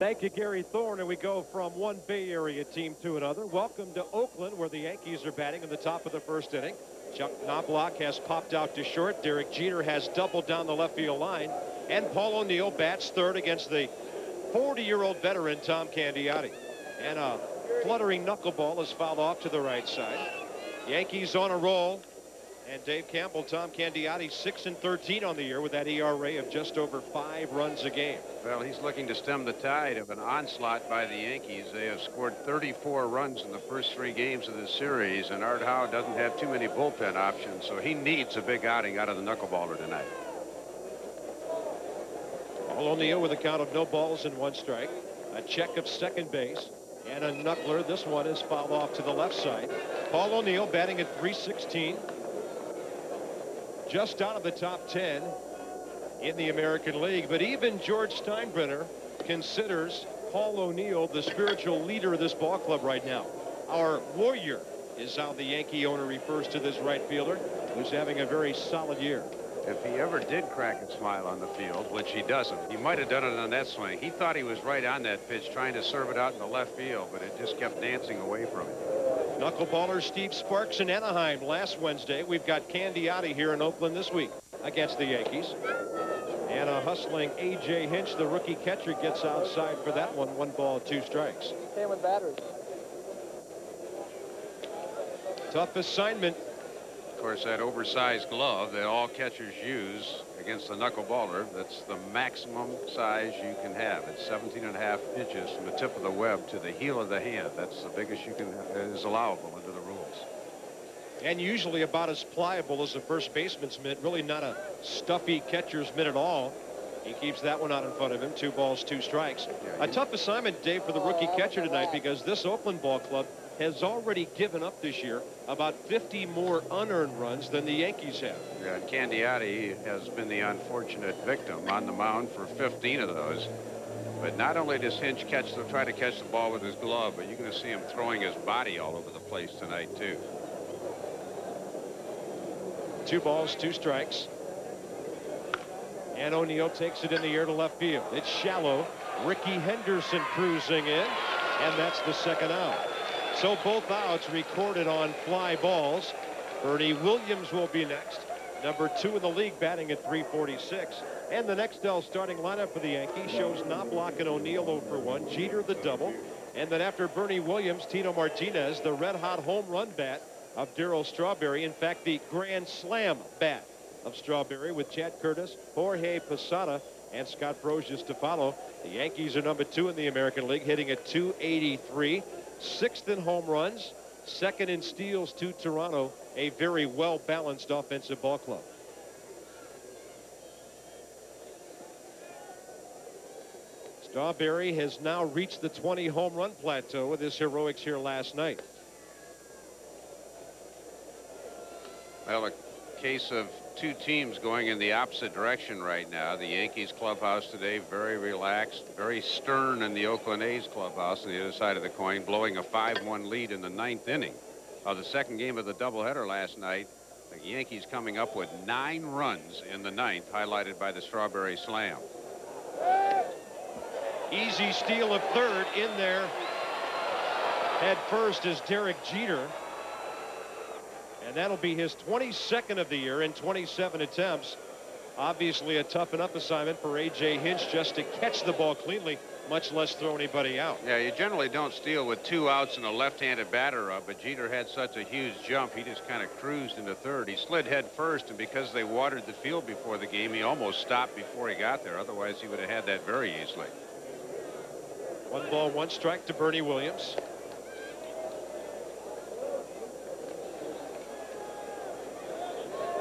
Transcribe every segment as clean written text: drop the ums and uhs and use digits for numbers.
Thank you, Gary Thorne, and we go from one Bay Area team to another. Welcome to Oakland, where the Yankees are batting in the top of the first inning. Chuck Knobloch has popped out to short. Derek Jeter has doubled down the left field line. And Paul O'Neill bats third against the 40-year-old veteran Tom Candiotti. And a fluttering knuckleball is fouled off to the right side. Yankees on a roll. And Dave Campbell, Tom Candiotti, 6-13 on the year with that ERA of just over 5 runs a game. Well, he's looking to stem the tide of an onslaught by the Yankees. They have scored 34 runs in the first 3 games of this series, and Art Howe doesn't have too many bullpen options, so he needs a big outing out of the knuckleballer tonight. Paul O'Neill with a count of no balls and 1 strike. A check of second base and a knuckler. This one is fouled off to the left side. Paul O'Neill batting at .316. Just out of the top 10 in the American League. But even George Steinbrenner considers Paul O'Neill the spiritual leader of this ball club right now. Our warrior is how the Yankee owner refers to this right fielder, who's having a very solid year. If he ever did crack a smile on the field, which he doesn't, he might have done it on that swing. He thought he was right on that pitch, trying to serve it out in the left field, but it just kept dancing away from him. Knuckleballer Steve Sparks in Anaheim last Wednesday. We've got Candiotti here in Oakland this week against the Yankees. And a hustling A.J. Hinch, the rookie catcher, gets outside for that one. 1 ball, 2 strikes. Same with batters. Tough assignment. Of course, that oversized glove that all catchers use against the knuckleballer, that's the maximum size you can have. It's 17.5 inches from the tip of the web to the heel of the hand. That's the biggest you can is allowable under the rules. And usually about as pliable as a first baseman's mitt. Really not a stuffy catcher's mitt at all. He keeps that one out in front of him. 2 balls, 2 strikes. A tough assignment, Dave, for the rookie catcher tonight, because this Oakland ball club has already given up this year about 50 more unearned runs than the Yankees have. Yeah, Candiotti has been the unfortunate victim on the mound for 15 of those. But not only does Hinch try to catch the ball with his glove, but you're going to see him throwing his body all over the place tonight, too. 2 balls, 2 strikes. And O'Neill takes it in the air to left field. It's shallow. Ricky Henderson cruising in, and that's the second out. So both outs recorded on fly balls. Bernie Williams will be next. Number 2 in the league, batting at .346. And the next starting lineup for the Yankees shows Knobloch and O'Neill 0 for 1. Jeter the double. And then after Bernie Williams, Tino Martinez, the red-hot home run bat of Darryl Strawberry. In fact, the grand slam bat of Strawberry with Chad Curtis, Jorge Posada, and Scott Brosius to follow. The Yankees are number 2 in the American League, hitting at .283. 6th in home runs, 2nd in steals to Toronto. A very well-balanced offensive ball club. Strawberry has now reached the 20 home run plateau with his heroics here last night. Well, a case of 2 teams going in the opposite direction right now. The Yankees clubhouse today very relaxed, very stern in the Oakland A's clubhouse on the other side of the coin, blowing a 5-1 lead in the 9th inning of the second game of the doubleheader last night. The Yankees coming up with 9 runs in the 9th, highlighted by the Strawberry slam. Easy steal of third in there. Head first is Derek Jeter. And that'll be his 22nd of the year in 27 attempts. Obviously a tough enough assignment for A.J. Hinch just to catch the ball cleanly, much less throw anybody out. Yeah, you generally don't steal with 2 outs and a left-handed batter up, but Jeter had such a huge jump, he just kind of cruised into third. He slid head first, and because they watered the field before the game, he almost stopped before he got there. Otherwise, he would have had that very easily. 1 ball, 1 strike to Bernie Williams.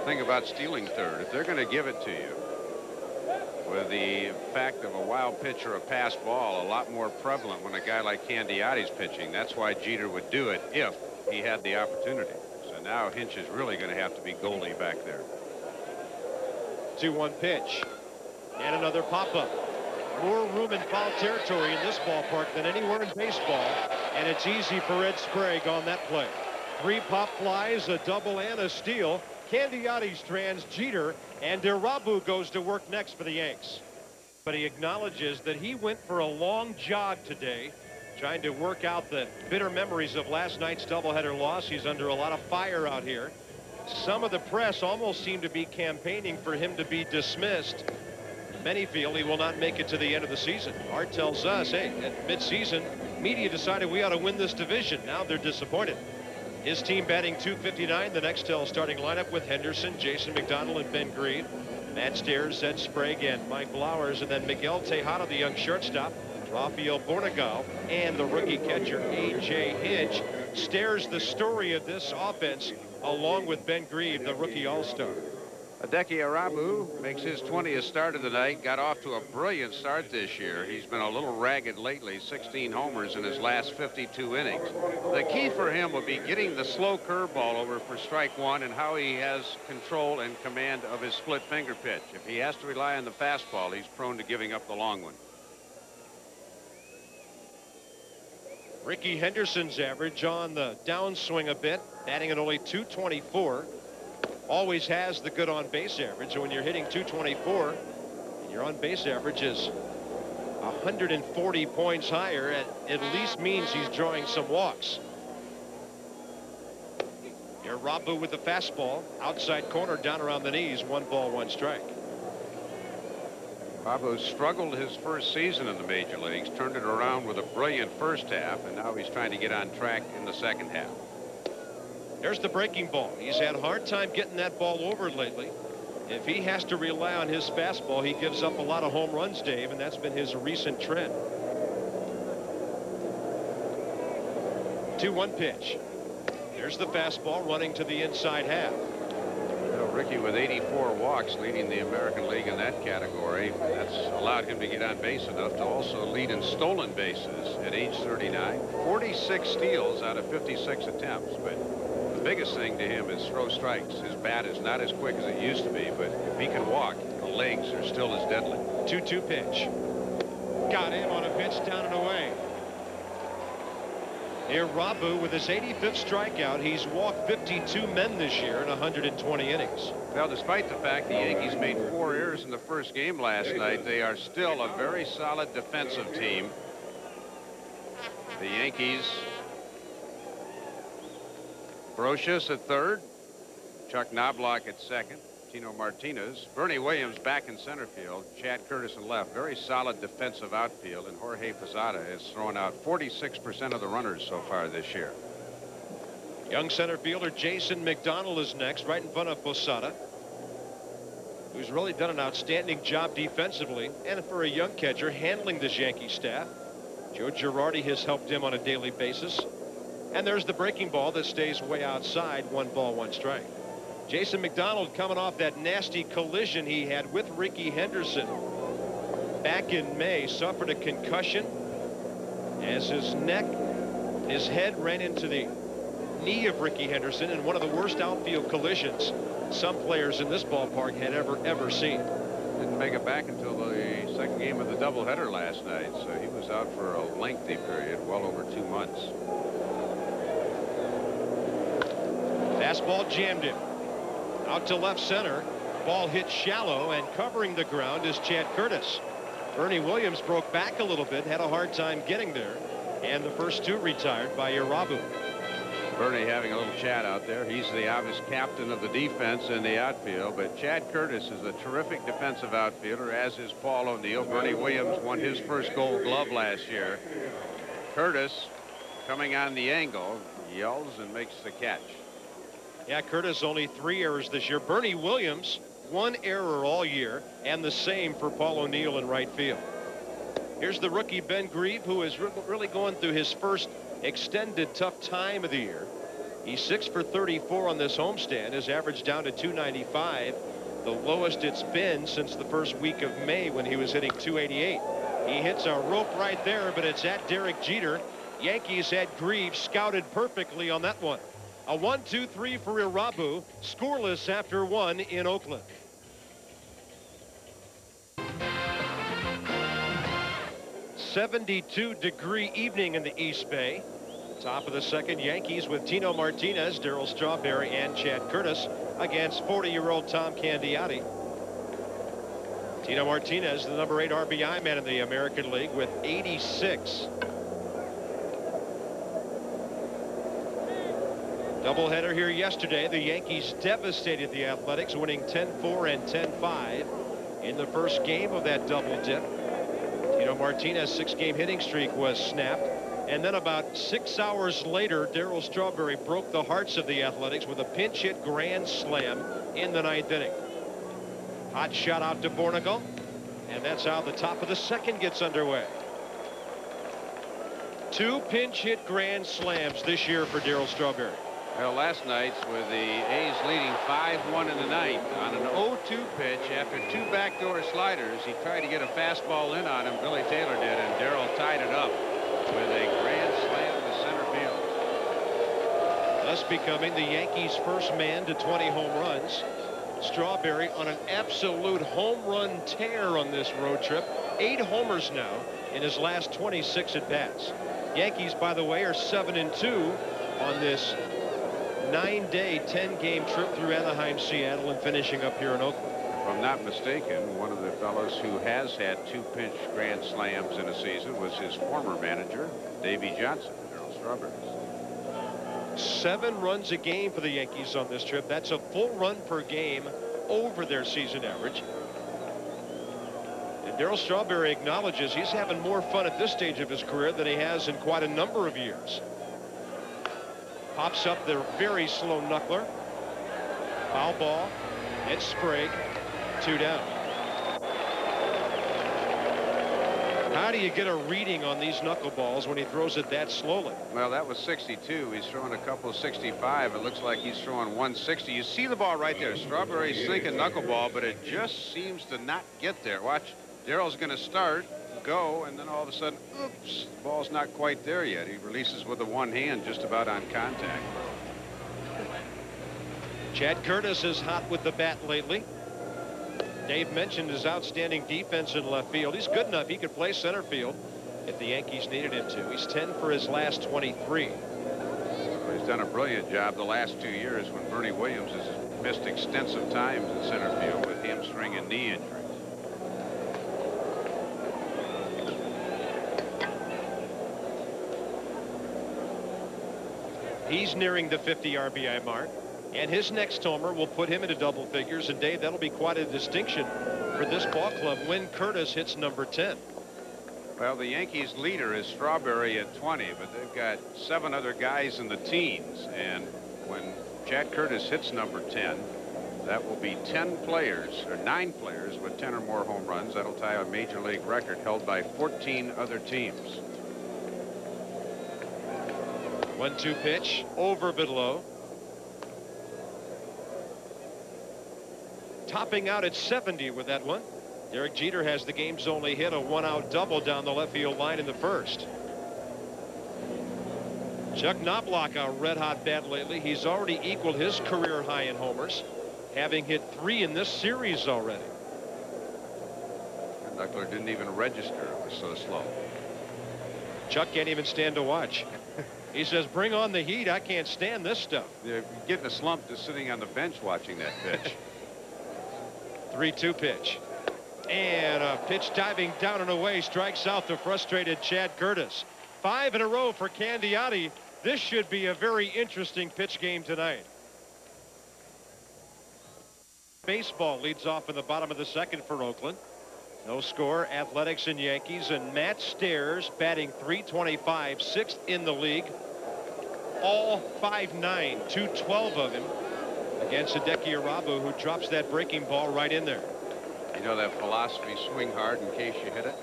Thing about stealing third, if they're going to give it to you with the fact of a wild pitch or a pass ball a lot more prevalent when a guy like Candiotti's pitching. That's why Jeter would do it if he had the opportunity. So now Hinch is really going to have to be goalie back there. 2-1 pitch and another pop-up. More room in foul territory in this ballpark than anywhere in baseball, and it's easy for Ed Sprague on that play. 3 pop flies, a double and a steal. Candiotti strands Jeter, and Irabu goes to work next for the Yanks. but he acknowledges that he went for a long jog today, trying to work out the bitter memories of last night's doubleheader loss. He's under a lot of fire out here. Some of the press almost seem to be campaigning for him to be dismissed. Many feel he will not make it to the end of the season. Art tells us, hey, at midseason, media decided we ought to win this division. Now they're disappointed. His team batting .259. The Nextel starting lineup with Henderson, Jason McDonald, and Ben Grieve. Matt Stairs, Zed Sprague, and Mike Blowers, and then Miguel Tejada, the young shortstop, Rafael Bornegal, and the rookie catcher A.J. Hinch. Stairs, the story of this offense, along with Ben Grieve, the rookie all-star. Hideki Irabu makes his 20th start of the night. Got off to a brilliant start this year. He's been a little ragged lately, 16 homers in his last 52 innings. The key for him will be getting the slow curveball over for strike one and how he has control and command of his split finger pitch. If he has to rely on the fastball, he's prone to giving up the long one. Ricky Henderson's average on the downswing a bit, batting at only .224. Always has the good on base average. So when you're hitting .224 and your on base average is 140 points higher, it at least means he's drawing some walks. Irabu with the fastball, outside corner, down around the knees. 1 ball, 1 strike. Irabu struggled his first season in the major leagues, turned it around with a brilliant first half, and now he's trying to get on track in the second half. There's the breaking ball. He's had a hard time getting that ball over lately. If he has to rely on his fastball, he gives up a lot of home runs, Dave, and that's been his recent trend. 2-1 pitch. There's the fastball running to the inside half. Well, Ricky with 84 walks, leading the American League in that category. That's allowed him to get on base enough to also lead in stolen bases at age 39. 46 steals out of 56 attempts, but the biggest thing to him is throw strikes. His bat is not as quick as it used to be, but if he can walk, the legs are still as deadly. 2-2 pitch. Got him on a pitch down and away. Irabu with his 85th strikeout. He's walked 52 men this year in 120 innings. Well, despite the fact the Yankees made 4 errors in the first game last night, they are still a very solid defensive team. The Yankees, Brocious at third, Chuck Knobloch at second, Tino Martinez, Bernie Williams back in center field, Chad Curtis in left. Very solid defensive outfield, and Jorge Posada has thrown out 46% of the runners so far this year. Young center fielder Jason McDonald is next, right in front of Posada, who's really done an outstanding job defensively and for a young catcher handling this Yankee staff. Joe Girardi has helped him on a daily basis. And there's the breaking ball that stays way outside. 1 ball, 1 strike. Jason McDonald coming off that nasty collision he had with Ricky Henderson back in May. Suffered a concussion as his head ran into the knee of Ricky Henderson in one of the worst outfield collisions some players in this ballpark had ever seen. Didn't make it back until the second game of the doubleheader last night, so he was out for a lengthy period, well over 2 months. Fastball jammed him. Out to left center. Ball hit shallow, and covering the ground is Chad Curtis. Bernie Williams broke back a little bit, had a hard time getting there, and the first 2 retired by Irabu. Bernie having a little chat out there. He's the obvious captain of the defense in the outfield, but Chad Curtis is a terrific defensive outfielder, as is Paul O'Neill. Bernie Williams won his first Gold Glove last year. Curtis, coming on the angle, yells and makes the catch. Yeah, Curtis only 3 errors this year. Bernie Williams, 1 error all year, and the same for Paul O'Neill in right field. Here's the rookie Ben Grieve, who is really going through his first extended tough time of the year. He's 6 for 34 on this homestand. His average down to .295, the lowest it's been since the first week of May when he was hitting .288. He hits a rope right there, but it's at Derek Jeter. Yankees had Grieve scouted perfectly on that one. A 1-2-3 for Irabu, scoreless after 1 in Oakland. '72-degree evening in the East Bay. Top of the second, Yankees with Tino Martinez, Darryl Strawberry, and Chad Curtis against 40-year-old Tom Candiotti. Tino Martinez, the number 8 RBI man in the American League, with 86. Doubleheader here yesterday. The Yankees devastated the Athletics, winning 10-4 and 10-5 in the first game of that double dip. Tino Martinez's 6-game hitting streak was snapped. And then about 6 hours later, Darryl Strawberry broke the hearts of the Athletics with a pinch hit grand slam in the 9th inning. Hot shot out to Bornagel. And that's how the top of the second gets underway. 2 pinch hit grand slams this year for Darryl Strawberry. Well, last night's with the A's leading 5-1 in the 9th on an 0-2 pitch after 2 backdoor sliders. He tried to get a fastball in on him. Billy Taylor did, and Darryl tied it up with a grand slam to center field. Thus becoming the Yankees' first man to 20 home runs. Strawberry on an absolute home run tear on this road trip. 8 homers now in his last 26 at bats. Yankees, by the way, are 7-2 on this 9-day 10-game trip through Anaheim, Seattle, and finishing up here in Oakland. If I'm not mistaken, one of the fellows who has had 2 pinch grand slams in a season was his former manager, Davey Johnson. Darryl Strawberry. 7 runs a game for the Yankees on this trip. That's a full run per game over their season average. And Darryl Strawberry acknowledges he's having more fun at this stage of his career than he has in quite a number of years. Pops up the very slow knuckler. Foul ball. It's Sprague. 2 down. How do you get a reading on these knuckleballs when he throws it that slowly? Well, that was 62. He's throwing a couple of 65. It looks like he's throwing 160. You see the ball right there. Strawberry's thinking knuckleball, but it just seems to not get there. Watch. Darryl's going to start, go, and then all of a sudden, oops, the ball's not quite there yet. He releases with the one hand just about on contact. Chad Curtis is hot with the bat lately. Dave mentioned his outstanding defense in left field. He's good enough. He could play center field if the Yankees needed him to. He's 10 for his last 23. Well, he's done a brilliant job the last 2 years when Bernie Williams has missed extensive times in center field with hamstring and knee injuries. He's nearing the 50 RBI mark, and his next homer will put him into double figures. And Dave, that'll be quite a distinction for this ball club when Curtis hits number 10. Well, the Yankees leader is Strawberry at 20, but they've got 7 other guys in the teens, and when Chad Curtis hits number 10, that will be 10 players or 9 players with 10 or more home runs. That'll tie a major league record held by 14 other teams. 1-2 pitch over but low. Topping out at 70 with that one. Derek Jeter has the game's only hit, a 1-out double down the left field line in the first. Chuck Knobloch, a red hot bat lately. He's already equaled his career high in homers, having hit 3 in this series already. Knuckler didn't even register. It was so slow. Chuck can't even stand to watch. He says, bring on the heat. I can't stand this stuff. Yeah, you get in a slump just sitting on the bench watching that pitch. 3-2 pitch. And a pitch diving down and away strikes out the frustrated Chad Curtis. 5 in a row for Candiotti. This should be a very interesting pitch game tonight. Baseball leads off in the bottom of the second for Oakland. No score. Athletics and Yankees, and Matt Stairs batting .325, 6th in the league. All 5'9", 212 of him against Hideki Irabu, who drops that breaking ball right in there. You know that philosophy, swing hard in case you hit it?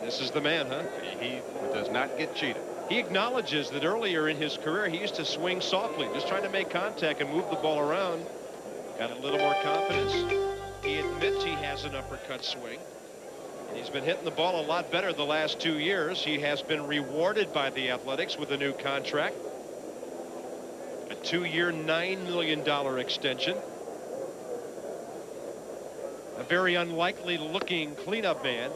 This is the man, huh? He does not get cheated. He acknowledges that earlier in his career he used to swing softly, just trying to make contact and move the ball around. Got a little more confidence. He admits he has an uppercut swing. And he's been hitting the ball a lot better the last 2 years. He has been rewarded by the Athletics with a new contract. A 2-year, $9 million extension. A very unlikely looking cleanup man.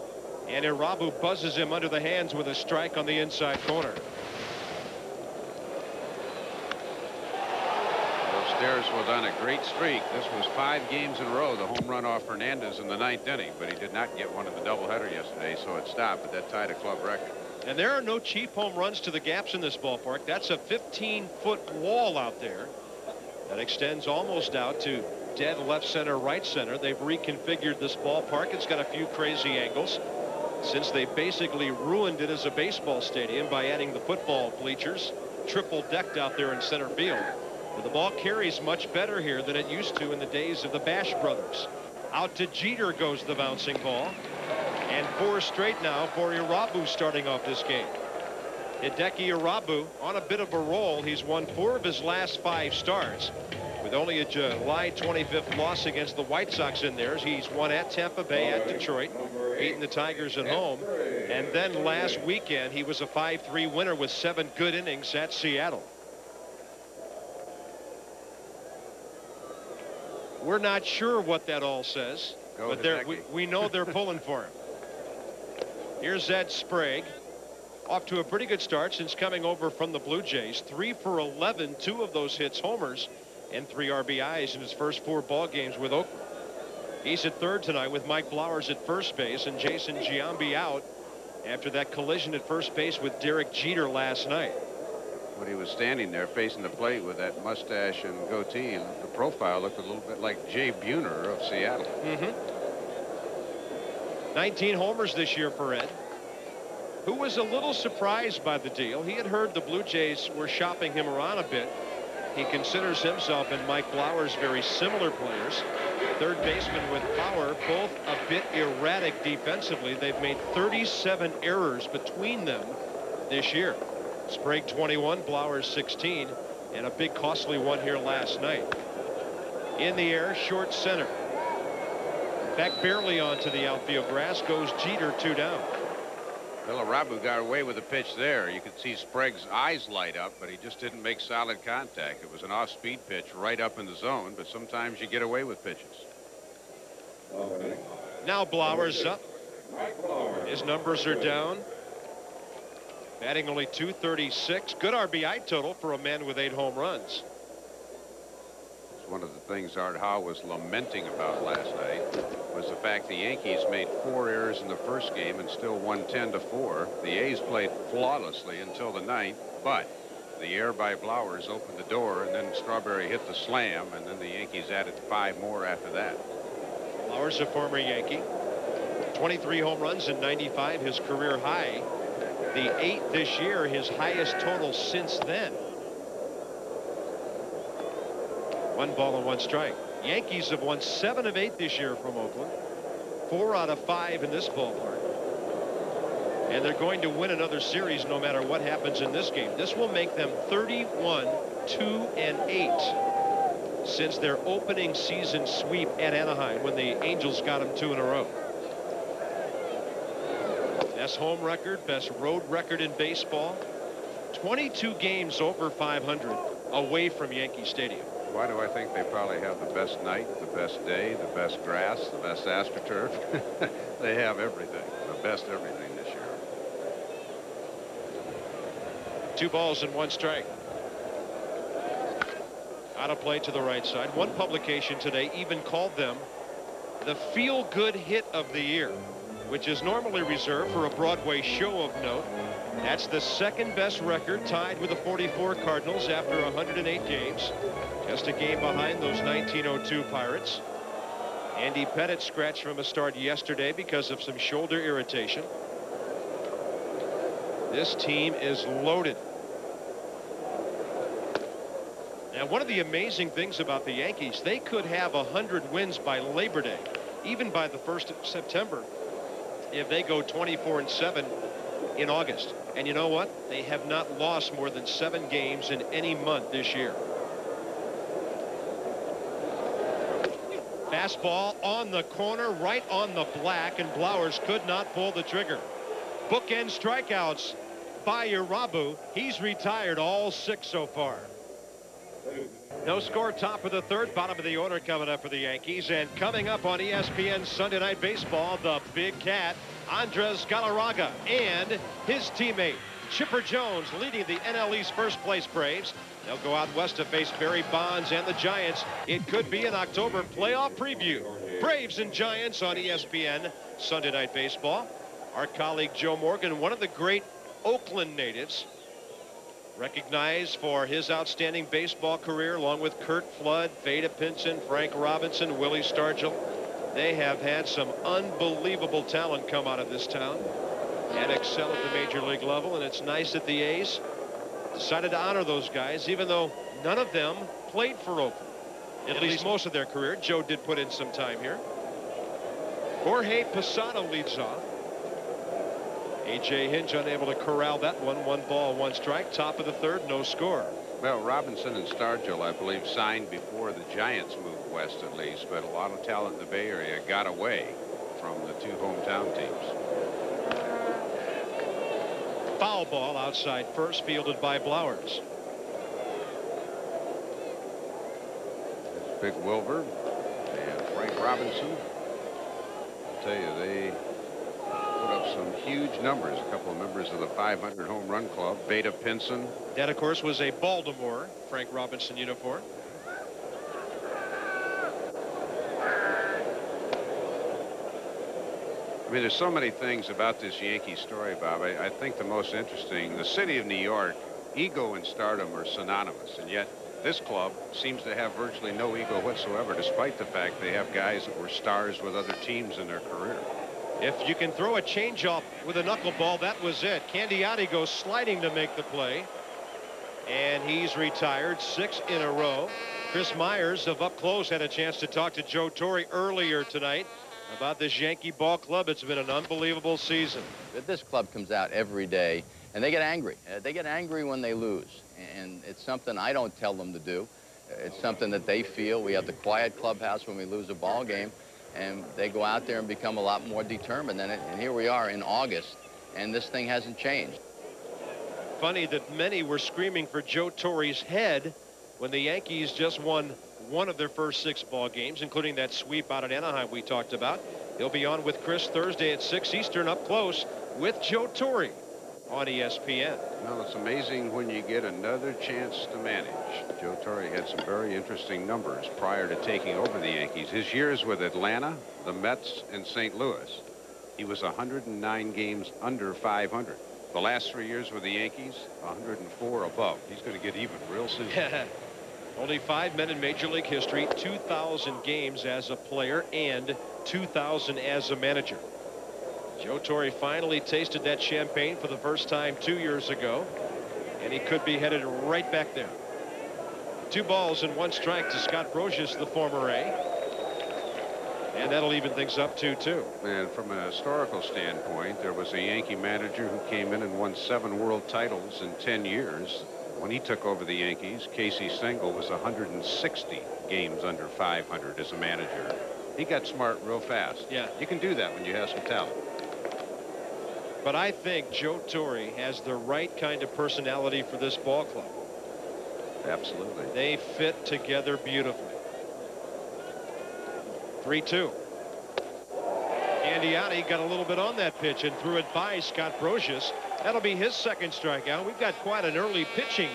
And Irabu buzzes him under the hands with a strike on the inside corner. Stairs was on a great streak. This was 5 games in a row. The home run off Hernandez in the 9th inning, but he did not get one in the doubleheader yesterday, so it stopped. But that tied a club record. And there are no cheap home runs to the gaps in this ballpark. That's a 15-foot wall out there that extends almost out to dead left center, right center. They've reconfigured this ballpark. It's got a few crazy angles since they basically ruined it as a baseball stadium by adding the football bleachers, triple decked out there in center field. But the ball carries much better here than it used to in the days of the Bash brothers. Out to Jeter goes the bouncing ball. And 4 straight now for Irabu starting off this game. Hideki Irabu on a bit of a roll. He's won 4 of his last 5 starts. With only a July 25th loss against the White Sox in there. He's won at Tampa Bay, at Detroit, beating the Tigers at home. And then last weekend he was a 5-3 winner with 7 good innings at Seattle. We're not sure what that all says, but we know they're pulling for him. Here's Zed Sprague, off to a pretty good start since coming over from the Blue Jays. 3 for 11, 2 of those hits homers, and 3 RBIs in his first 4 ball games with Oakland. He's at third tonight with Mike Blowers at first base and Jason Giambi out after that collision at first base with Derek Jeter last night. When he was standing there facing the plate with that mustache and goatee, and the profile looked a little bit like Jay Buhner of Seattle. 19 homers this year for Ed, who was a little surprised by the deal. He had heard the Blue Jays were shopping him around a bit. He considers himself and Mike Blowers very similar players. Third baseman with power, both a bit erratic defensively. They've made 37 errors between them this year. Sprague 21, Blowers 16, and a big costly one here last night. In the air, short center. Back barely onto the outfield grass goes Jeter, 2 down. Well, Irabu got away with a pitch there. You could see Sprague's eyes light up, but he just didn't make solid contact. It was an off-speed pitch right up in the zone, but sometimes you get away with pitches. Now Blowers up. His numbers are down. Batting only .236. Good RBI total for a man with 8 home runs. One of the things Art Howe was lamenting about last night was the fact the Yankees made 4 errors in the first game and still won 10-4. The A's played flawlessly until the 9th, but the error by Blowers opened the door, and then Strawberry hit the slam, and then the Yankees added 5 more after that. Blowers, a former Yankee, 23 home runs in 95, his career high. The 8 this year, his highest total since then. 1 ball and 1 strike. Yankees have won 7 of 8 this year from Oakland. 4 out of 5 in this ballpark. And they're going to win another series no matter what happens in this game. This will make them 31-2-8 since their opening season sweep at Anaheim when the Angels got them 2 in a row. Best home record, best road record in baseball. 22 games over 500 away from Yankee Stadium. Why do I think they probably have the best night, the best day, the best grass, the best AstroTurf? They have everything, the best everything this year. 2 balls and 1 strike. Out of play to the right side. One publication today even called them the feel-good hit of the year, which is normally reserved for a Broadway show of note. That's the 2nd best record, tied with the 44 Cardinals after 108 games. Just a game behind those 1902 Pirates. Andy Pettitte scratched from a start yesterday because of some shoulder irritation. This team is loaded. Now, one of the amazing things about the Yankees, they could have 100 wins by Labor Day, even by the 1st of September, if they go 24-7 in August. And you know what? They have not lost more than 7 games in any month this year. Fastball on the corner, right on the black, and Blowers could not pull the trigger. Bookend strikeouts by Irabu. He's retired all 6 so far. No score, top of the 3rd, bottom of the order coming up for the Yankees. And coming up on ESPN Sunday Night Baseball, the big cat, Andres Galarraga, and his teammate, Chipper Jones leading the NL East first place Braves. They'll go out west to face Barry Bonds and the Giants. It could be an October playoff preview. Braves and Giants on ESPN Sunday Night Baseball. Our colleague Joe Morgan, one of the great Oakland natives, recognized for his outstanding baseball career, along with Curt Flood, Vada Pinson, Frank Robinson, Willie Stargell. They have had some unbelievable talent come out of this town and excel at the major league level, and it's nice that the A's decided to honor those guys, even though none of them played for Oakland, at least most of their career. Joe did put in some time here. Jorge Posada leads off. A.J. Hinch unable to corral that one. 1 ball, 1 strike. Top of the third, no score. Well, Robinson and Stargell, I believe, signed before the Giants moved west, at least, but a lot of talent in the Bay Area got away from the 2 hometown teams. Foul ball outside first, fielded by Blowers. Big Wilbur and Frank Robinson. I'll tell you, they put up some huge numbers. A couple of members of the 500 home run club. Vada Pinson. That, of course, was a Baltimore Frank Robinson uniform. I mean, there's so many things about this Yankee story, Bob. I think the most interesting, the city of New York, ego and stardom are synonymous, and yet this club seems to have virtually no ego whatsoever, despite the fact they have guys that were stars with other teams in their career. If you can throw a changeup with a knuckleball, that was it. Candiotti goes sliding to make the play, and he's retired 6 in a row. Chris Myers of Up Close had a chance to talk to Joe Torre earlier tonight about this Yankee ball club. It's been an unbelievable season. This club comes out every day, and they get angry. They get angry when they lose, and it's something I don't tell them to do. It's something that they feel. We have the quiet clubhouse when we lose a ball game, and they go out there and become a lot more determined. And here we are in August, and this thing hasn't changed. Funny that many were screaming for Joe Torre's head when the Yankees just won one of their first 6 ball games, including that sweep out at Anaheim we talked about. He'll be on with Chris Thursday at 6 Eastern, Up Close with Joe Torre on ESPN. Well, it's amazing when you get another chance to manage. Joe Torre had some very interesting numbers prior to taking over the Yankees. His years with Atlanta, the Mets, and St. Louis, he was 109 games under 500. The last 3 years with the Yankees, 104 above. He's going to get even real soon. Only 5 men in Major League history, 2,000 games as a player and 2,000 as a manager. Joe Torre finally tasted that champagne for the first time 2 years ago, and he could be headed right back there. 2 balls and 1 strike to Scott Brosius, the former A. And that'll even things up 2-2. And from a historical standpoint, there was a Yankee manager who came in and won 7 world titles in 10 years. When he took over the Yankees, Casey Stengel was 160 games under 500 as a manager. He got smart real fast. Yeah. You can do that when you have some talent. But I think Joe Torre has the right kind of personality for this ball club. Absolutely. They fit together beautifully. 3-2. Candiotti got a little bit on that pitch and threw it by Scott Brosius. That'll be his 2nd strikeout. We've got quite an early pitching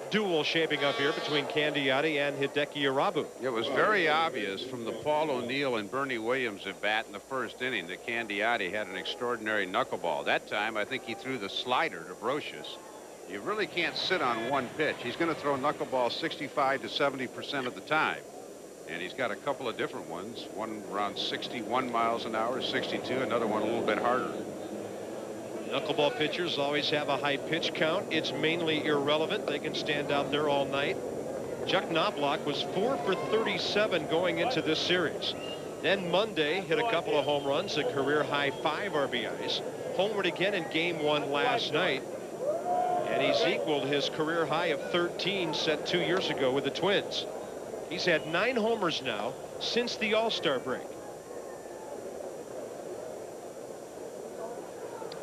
duel shaping up here between Candiotti and Hideki Irabu. It was very obvious from the Paul O'Neill and Bernie Williams at bat in the 1st inning that Candiotti had an extraordinary knuckleball. That time, I think he threw the slider to Brosius. You really can't sit on one pitch. He's going to throw knuckleball 65 to 70% of the time. And he's got a couple of different ones. One around 61 miles an hour, 62, another one a little bit harder. Knuckleball pitchers always have a high pitch count. It's mainly irrelevant. They can stand out there all night. Chuck Knobloch was 4 for 37 going into this series. Then Monday hit a couple of home runs, a career high 5 RBIs. Homered again in game 1 last night. And he's equaled his career high of 13 set 2 years ago with the Twins. He's had 9 homers now since the All-Star break.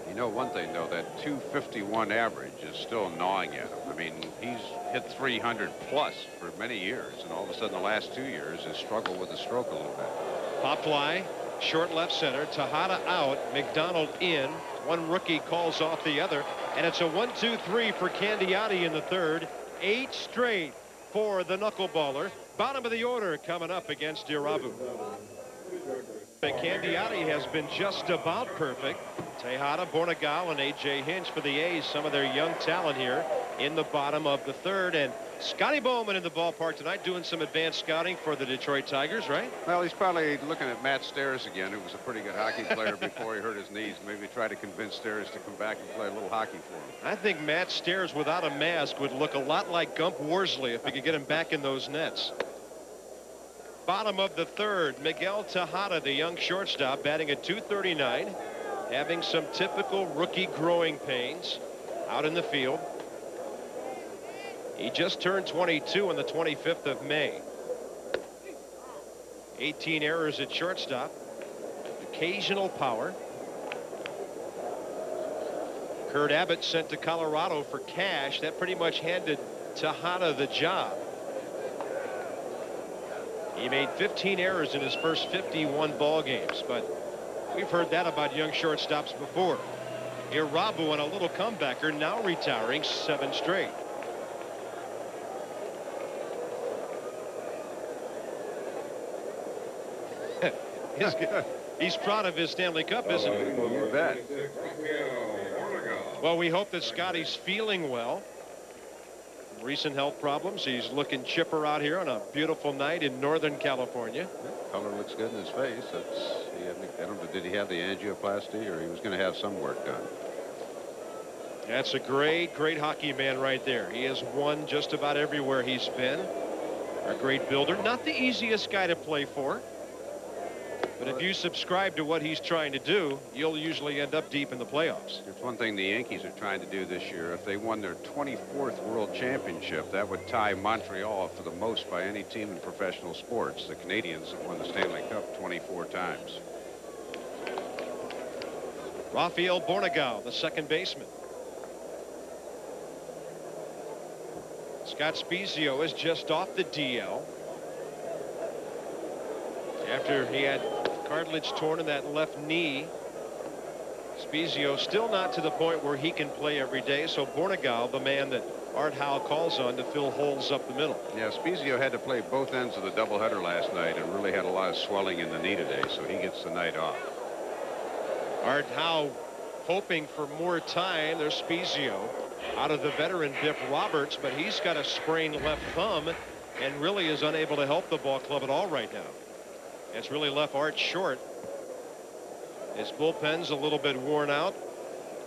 You know one thing, though, that 251 average is still gnawing at him. I mean, he's hit 300 plus for many years, and all of a sudden the last 2 years has struggled with the stroke a little bit. Pop fly, short left center, Tejada out, McDonald in. One rookie calls off the other, And it's a 1-2-3 for Candiotti in the third. 8 straight for the knuckleballer. Bottom of the order coming up against Irabu. Candiotti has been just about perfect. Tejada, Bornegal, and A.J. Hinch for the A's. Some of their young talent here in the bottom of the third. And Scotty Bowman in the ballpark tonight doing some advanced scouting for the Detroit Tigers, right? Well, he's probably looking at Matt Stairs again, who was a pretty good hockey player before he hurt his knees. Maybe try to convince Stairs to come back and play a little hockey for him. I think Matt Stairs without a mask would look a lot like Gump Worsley if we could get him back in those nets. Bottom of the third, Miguel Tejada, the young shortstop, batting at .239, having some typical rookie growing pains out in the field. He just turned 22 on the 25th of May. 18 errors at shortstop. Occasional power. Kurt Abbott sent to Colorado for cash. That pretty much handed Tejada the job. He made 15 errors in his first 51 ball games, but we've heard that about young shortstops before. Irabu on a little comebacker, now retiring 7 straight. He's proud of his Stanley Cup, isn't he? You bet. Well, we hope that Scotty's feeling well. Recent health problems. He's looking chipper out here on a beautiful night in Northern California. Color looks good in his face. I don't know, did he have the angioplasty, or he was going to have some work done? That's a great hockey man right there. He has won just about everywhere he's been. A great builder. Not the easiest guy to play for. But if you subscribe to what he's trying to do, you'll usually end up deep in the playoffs. It's one thing the Yankees are trying to do this year. If they won their 24th World Championship, that would tie Montreal for the most by any team in professional sports. The Canadians have won the Stanley Cup 24 times. Rafael Bornegal, the second baseman. Scott Spezio is just off the DL after he had cartilage torn in that left knee. Spezio still not to the point where he can play every day, so Bornegal, the man that Art Howe calls on to fill holes up the middle. Yeah, Spezio had to play both ends of the doubleheader last night and really had a lot of swelling in the knee today, so he gets the night off. Art Howe hoping for more time. There's Spezio out of the veteran Biff Roberts, but he's got a sprained left thumb and really is unable to help the ball club at all right now. It's really left Art short. His bullpen's a little bit worn out.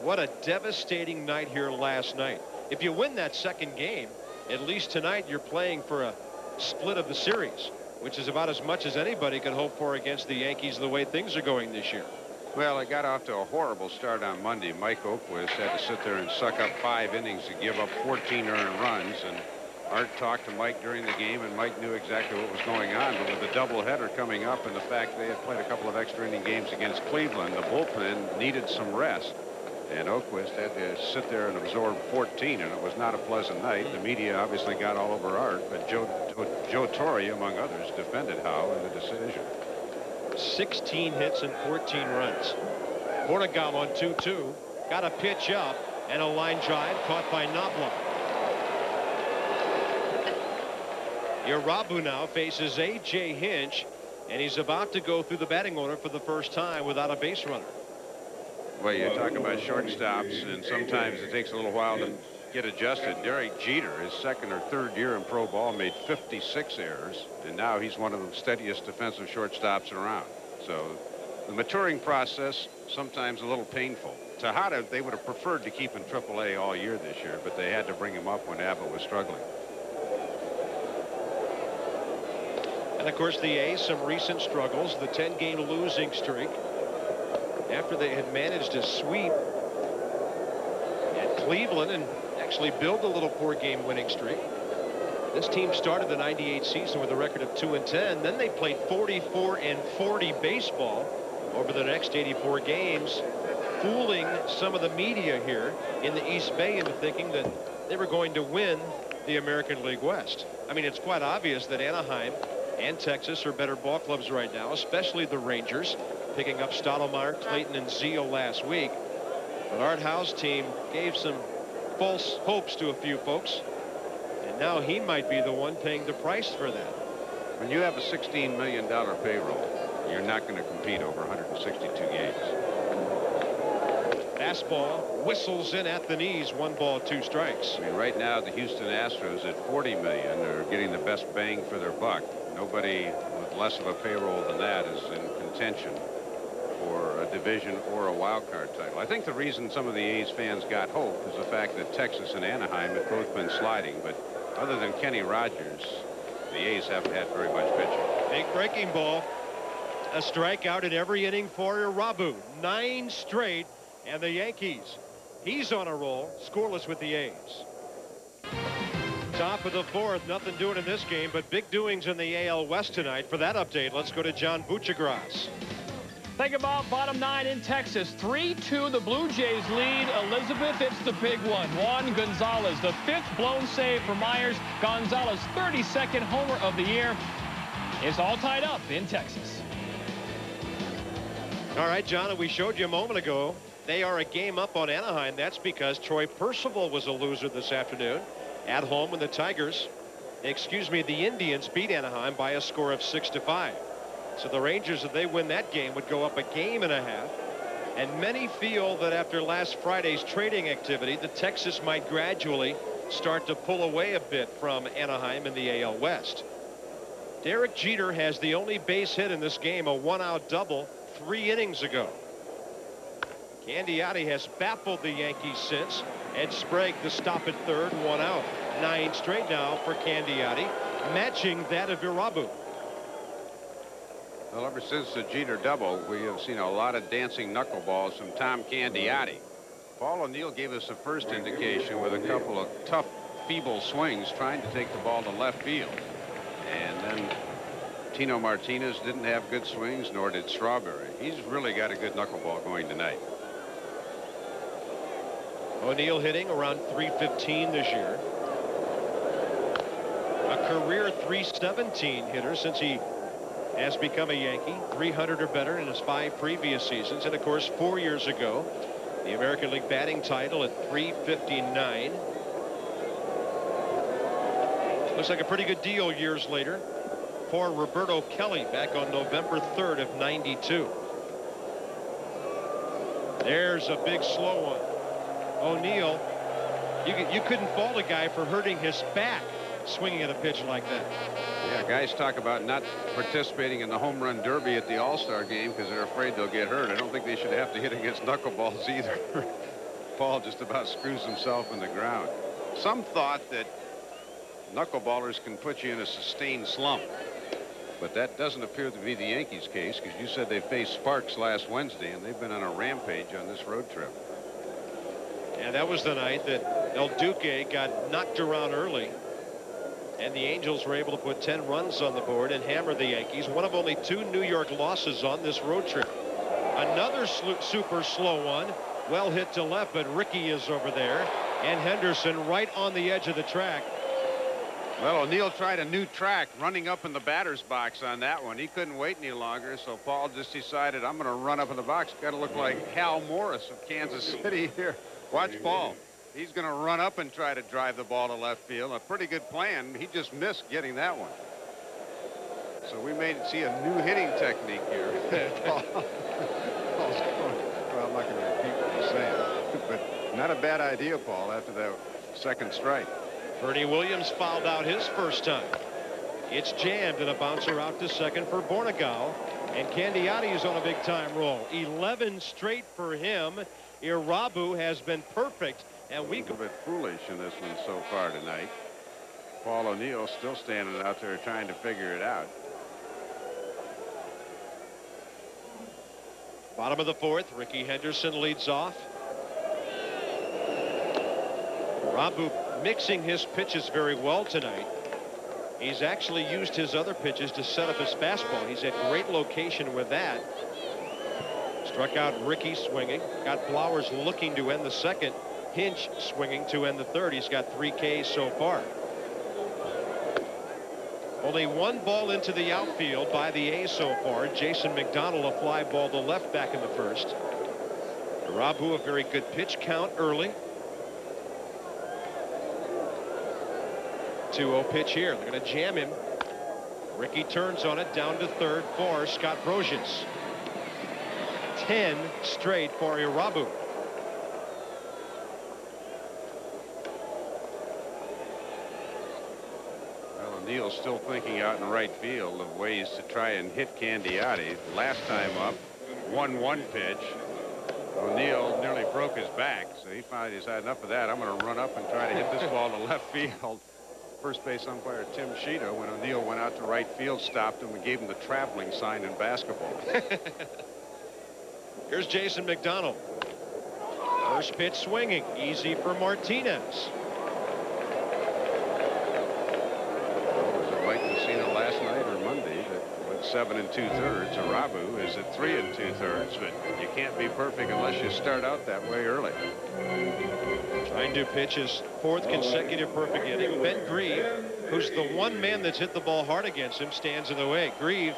What a devastating night here last night. If you win that second game, at least tonight you're playing for a split of the series, which is about as much as anybody could hope for against the Yankees the way things are going this year. Well, it got off to a horrible start on Monday. Mike Oakquist had to sit there and suck up 5 innings to give up 14 earned runs, and Art talked to Mike during the game, and Mike knew exactly what was going on. But with the doubleheader coming up and the fact they had played a couple of extra inning games against Cleveland, the bullpen needed some rest. And Oakquist had to sit there and absorb 14, and it was not a pleasant night. The media obviously got all over Art, but Joe Torre, among others, defended Howe in the decision. 16 hits and 14 runs. Bornegal on 2-2. Got a pitch up and a line drive caught by Knobloch. Irabu now faces A.J. Hinch, and he's about to go through the batting order for the first time without a base runner. Well, you talk about shortstops, and sometimes it takes a little while to get adjusted. Derek Jeter, his second or third year in pro ball, made 56 errors, and now he's one of the steadiest defensive shortstops around. So the maturing process, sometimes a little painful. Tejada, they would have preferred to keep in AAA all year this year, but they had to bring him up when Abbott was struggling. And of course the A's, some recent struggles, the 10-game losing streak after they had managed to sweep at Cleveland and actually build a little 4-game winning streak. This team started the '98 season with a record of 2-10. Then they played 44-40 baseball over the next 84 games, fooling some of the media here in the East Bay into thinking that they were going to win the American League West. I mean, it's quite obvious that Anaheim and Texas are better ball clubs right now, especially the Rangers, picking up Stottlemyre, Clayton, and Zeal last week. But Art Howe's team gave some false hopes to a few folks. And now he might be the one paying the price for that. When you have a $16 million payroll, you're not going to compete over 162 games. Fastball whistles in at the knees. 1 ball, 2 strikes. I mean, right now the Houston Astros at $40 million are getting the best bang for their buck. Nobody with less of a payroll than that is in contention for a division or a wild card title. I think the reason some of the A's fans got hope is the fact that Texas and Anaheim have both been sliding. But other than Kenny Rogers, the A's haven't had very much pitching. Big breaking ball. A strikeout in every inning for Irabu. 9 straight. And the Yankees, he's on a roll, scoreless with the A's. Top of the 4th, nothing doing in this game, but big doings in the AL West tonight. For that update, let's go to John Buchagras. Think about bottom 9 in Texas. 3-2, the Blue Jays lead. Elizabeth, it's the big one. Juan Gonzalez, the 5th blown save for Myers. Gonzalez, 32nd homer of the year. It's all tied up in Texas. All right, John, and we showed you a moment ago. They are a game up on Anaheim. That's because Troy Percival was a loser this afternoon at home when the Indians beat Anaheim by a score of 6-5. So the Rangers, if they win that game, would go up a game and a half. And many feel that after last Friday's trading activity, the Texas might gradually start to pull away a bit from Anaheim in the AL West. Derek Jeter has the only base hit in this game, a 1-out double 3 innings ago. Candiotti has baffled the Yankees since. Ed Sprague the stop at 3rd, 1 out. 9 straight now for Candiotti, matching that of Irabu. Well, ever since the Jeter double, we have seen a lot of dancing knuckleballs from Tom Candiotti. Paul O'Neill gave us the first indication with a couple of tough, feeble swings trying to take the ball to left field. And then Tino Martinez didn't have good swings, nor did Strawberry. He's really got a good knuckleball going tonight. O'Neill hitting around .315 this year. A career .317 hitter since he has become a Yankee. 300 or better in his 5 previous seasons. And of course, 4 years ago, the American League batting title at .359. Looks like a pretty good deal years later for Roberto Kelly back on November 3rd of '92. There's a big slow one. O'Neill, you couldn't fault a guy for hurting his back swinging at a pitch like that. Yeah, guys talk about not participating in the home run derby at the All-Star game because they're afraid they'll get hurt. I don't think they should have to hit against knuckleballs either. Paul just about screws himself in the ground. Some thought that knuckleballers can put you in a sustained slump, but that doesn't appear to be the Yankees' case, because you said they faced Sparks last Wednesday and they've been on a rampage on this road trip. And that was the night that El Duque got knocked around early, and the Angels were able to put 10 runs on the board and hammer the Yankees. One of only 2 New York losses on this road trip. Another super slow one, well hit to left, but Ricky is over there, and Henderson right on the edge of the track. Well, O'Neill tried a new track running up in the batter's box on that one. He couldn't wait any longer, so Paul just decided, I'm going to run up in the box. Got to look like Hal Morris of Kansas City here. Watch Paul. He's going to run up and try to drive the ball to left field. A pretty good plan. He just missed getting that one. So we may see a new hitting technique here. Well, I'm not going to repeat what he's saying, but not a bad idea, Paul, after that second strike. Bernie Williams fouled out his first time. It's jammed, and a bouncer out to second for Bornegal. And Candiotti is on a big-time roll. 11 straight for him. Irabu has been perfect. And we go a bit foolish in this one so far tonight. Paul O'Neill still standing out there trying to figure it out. Bottom of the 4th, Ricky Henderson leads off. Irabu mixing his pitches very well tonight. He's actually used his other pitches to set up his fastball. He's at great location with that. Struck out Ricky swinging. Got Flowers looking to end the second. Hinch swinging to end the third. He's got 3 Ks so far. Only 1 ball into the outfield by the A's so far. Jason McDonald, a fly ball to left back in the first. Irabu, a very good pitch count early. 2-0 pitch here. They're going to jam him. Ricky turns on it, down to third for Scott Brosius. 10 straight for Irabu. Well, O'Neill's still thinking out in right field of ways to try and hit Candiotti. Last time up, 1-1 pitch. O'Neill nearly broke his back, so he finally decided enough of that. I'm going to run up and try to hit this ball to left field. First base umpire Tim Sheeta, when O'Neill went out to right field, stopped him and gave him the traveling sign in basketball. Here's Jason McDonald. First pitch swinging, easy for Martinez. Was it Mike Messina last night or Monday that went 7 2/3? Irabu is at 3 2/3, but you can't be perfect unless you start out that way early. Trying to pitch his 4th consecutive perfect inning. Ben Grieve, who's the one man that's hit the ball hard against him, stands in the way. Grieve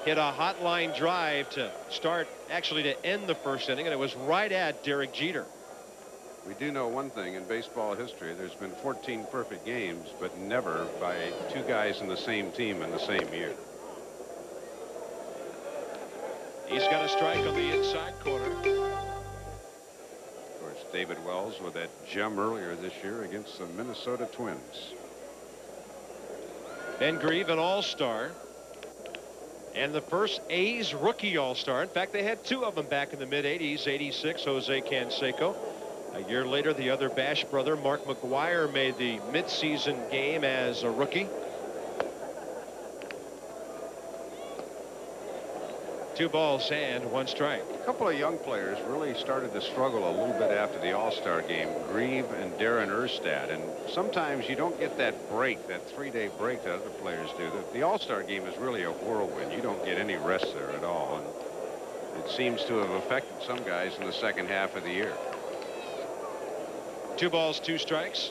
hit a hot line drive to start, actually to end the first inning, and it was right at Derek Jeter. We do know one thing in baseball history: there's been 14 perfect games, but never by 2 guys in the same team in the same year. He's got a strike on the inside corner. Of course, David Wells with that gem earlier this year against the Minnesota Twins. Ben Grieve, an all-star, and the first A's rookie all-star. In fact, they had 2 of them back in the mid-'80s. 86, Jose Canseco. A year later, the other Bash brother, Mark McGwire, made the midseason game as a rookie. 2 balls and 1 strike. A couple of young players really started to struggle a little bit after the All-Star game, Grieve and Darren Erstad, and sometimes you don't get that break, that 3-day break that other players do. The All-Star game is really a whirlwind. You don't get any rest there at all, and it seems to have affected some guys in the second half of the year. 2 balls, 2 strikes.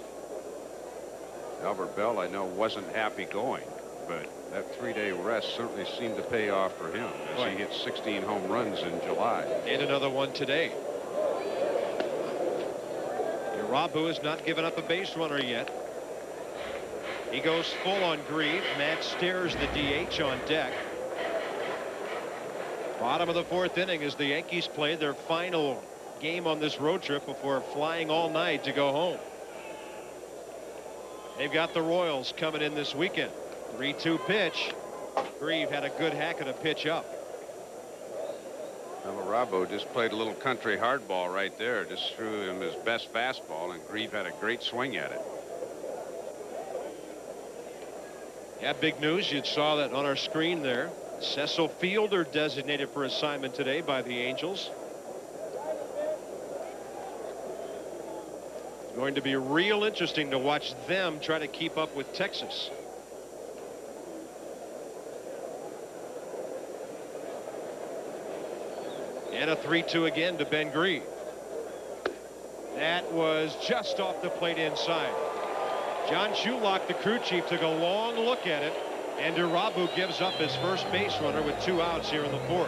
Albert Bell, I know, wasn't happy going, but that 3-day rest certainly seemed to pay off for him as he hit 16 home runs in July. And another one today. Irabu has not given up a base runner yet. He goes full on Grieve. Matt Stairs, the DH, on deck. Bottom of the 4th inning as the Yankees play their final game on this road trip before flying all night to go home. They've got the Royals coming in this weekend. 3-2 pitch. Grieve had a good hack and a pitch up. Well, Irabu just played a little country hardball right there. Just threw him his best fastball, and Grieve had a great swing at it. Yeah, big news. You saw that on our screen there. Cecil Fielder designated for assignment today by the Angels. It's going to be real interesting to watch them try to keep up with Texas. And a 3-2 again to Ben Grieve. That was just off the plate inside. John Shulock, the crew chief, took a long look at it, and Irabu gives up his first base runner with 2 outs here in the 4th.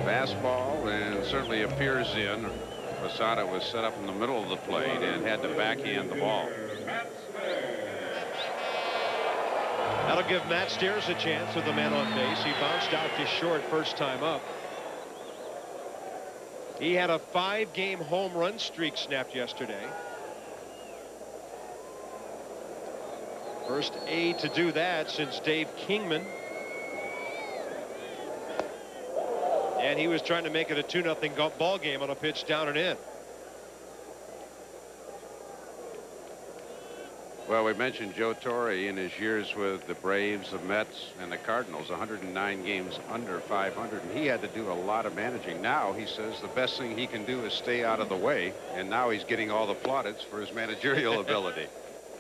Fastball, and certainly appears in. Posada was set up in the middle of the plate and had to backhand the ball. That'll give Matt Stairs a chance with the man on base. He bounced out to short first time up. He had a 5-game home run streak snapped yesterday. First A to do that since Dave Kingman. And he was trying to make it a 2-0 ball game on a pitch down and in. Well, we mentioned Joe Torre in his years with the Braves, the Mets, and the Cardinals, 109 games under 500, and he had to do a lot of managing. Now he says the best thing he can do is stay out of the way, and now he's getting all the plaudits for his managerial ability.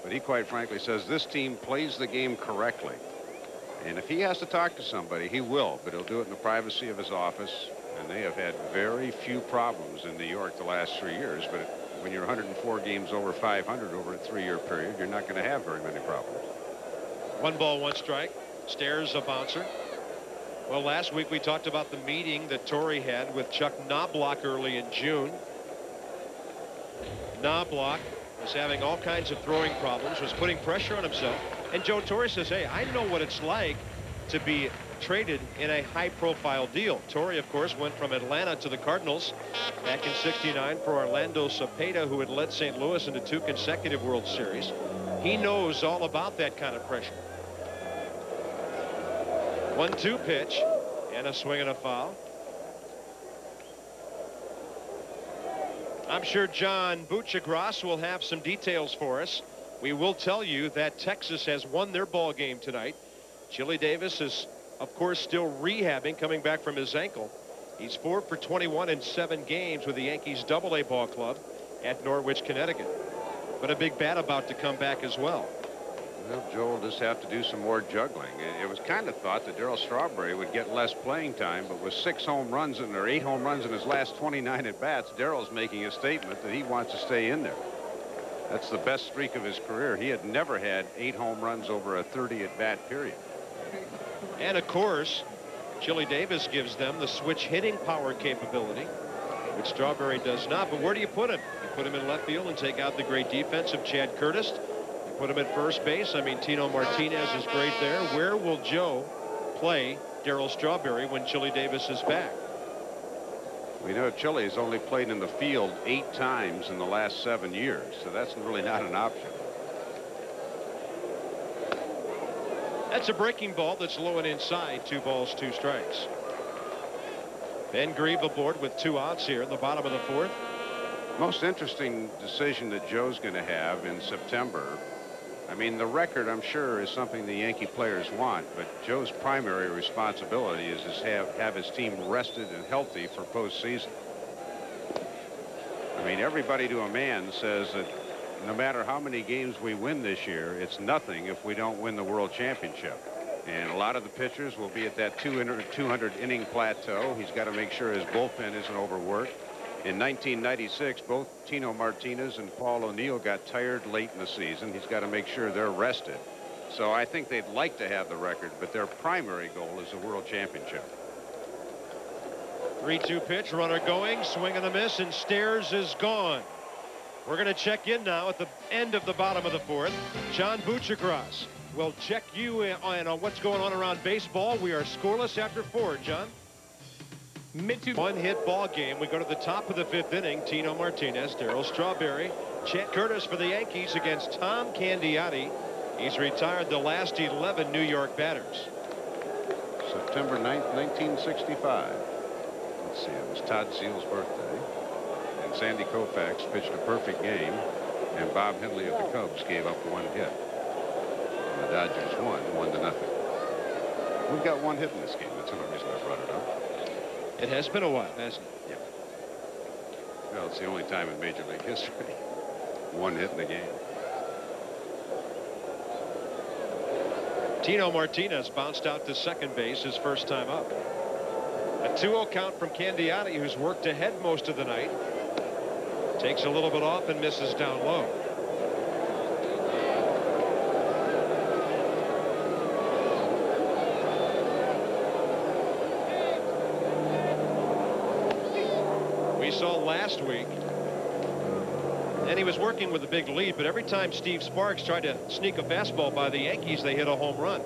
But he quite frankly says this team plays the game correctly. And if he has to talk to somebody, he will, but he'll do it in the privacy of his office. And they have had very few problems in New York the last 3 years. But when you're 104 games over 500 over a 3-year period, you're not going to have very many problems. 1 ball, 1 strike. Stairs a bouncer. Well, last week we talked about the meeting that Torrey had with Chuck Knobloch early in June. Knobloch was having all kinds of throwing problems, was putting pressure on himself. And Joe Torre says, hey, I know what it's like to be traded in a high-profile deal. Torre, of course, went from Atlanta to the Cardinals back in '69 for Orlando Cepeda, who had led St. Louis into 2 consecutive World Series. He knows all about that kind of pressure. 1-2 pitch and a swing and a foul. I'm sure John Buchagras will have some details for us. We will tell you that Texas has won their ball game tonight. Chili Davis is, of course, still rehabbing, coming back from his ankle. He's 4 for 21 in 7 games with the Yankees AA ball club at Norwich, Connecticut. But a big bat about to come back as well. Well, Joe will just have to do some more juggling. It was kind of thought that Darryl Strawberry would get less playing time, but with 6 home runs or 8 home runs in his last 29 at bats, Darryl's making a statement that he wants to stay in there. That's the best streak of his career. He had never had 8 home runs over a 30 at bat period. And of course, Chili Davis gives them the switch hitting power capability, which Strawberry does not. But where do you put him? You put him in left field and take out the great defense of Chad Curtis. Put him at first base. I mean, Tino Martinez is great there. Where will Joe play Darryl Strawberry when Chili Davis is back? We know Chili's only played in the field 8 times in the last 7 years, so that's really not an option. That's a breaking ball that's low and inside. 2 balls, 2 strikes. Ben Grieve aboard with 2 outs here in the bottom of the 4th. Most interesting decision that Joe's going to have in September. I mean, the record, I'm sure, is something the Yankee players want, but Joe's primary responsibility is to have his team rested and healthy for postseason. I mean, everybody to a man says that no matter how many games we win this year, it's nothing if we don't win the World Championship. And a lot of the pitchers will be at that 200 inning plateau. He's got to make sure his bullpen isn't overworked. In 1996, both Tino Martinez and Paul O'Neill got tired late in the season. He's got to make sure they're rested. So I think they'd like to have the record, but their primary goal is a World Championship. 3-2 pitch, runner going, swing and a miss, and Stairs is gone. We're going to check in now at the end of the bottom of the 4th. John Buchagras will check you in on what's going on around baseball. We are scoreless after 4, John. One-hit ball game. We go to the top of the 5th inning. Tino Martinez, Darryl Strawberry, Chad Curtis for the Yankees against Tom Candiotti. He's retired the last 11 New York batters. September 9th, 1965. Let's see, it was Todd Seale's birthday. And Sandy Koufax pitched a perfect game. And Bob Henley of the Cubs gave up 1 hit. And the Dodgers won 1-0. We've got 1 hit in this game. That's the only reason I brought it up. It has been a while, hasn't it? Yeah. Well, it's the only time in Major League history 1 hit in the game. Tino Martinez bounced out to second base his first time up. A 2-0 count from Candiotti, who's worked ahead most of the night. Takes a little bit off and misses down low. We saw last week, and he was working with a big lead, but every time Steve Sparks tried to sneak a fastball by the Yankees, they hit a home run.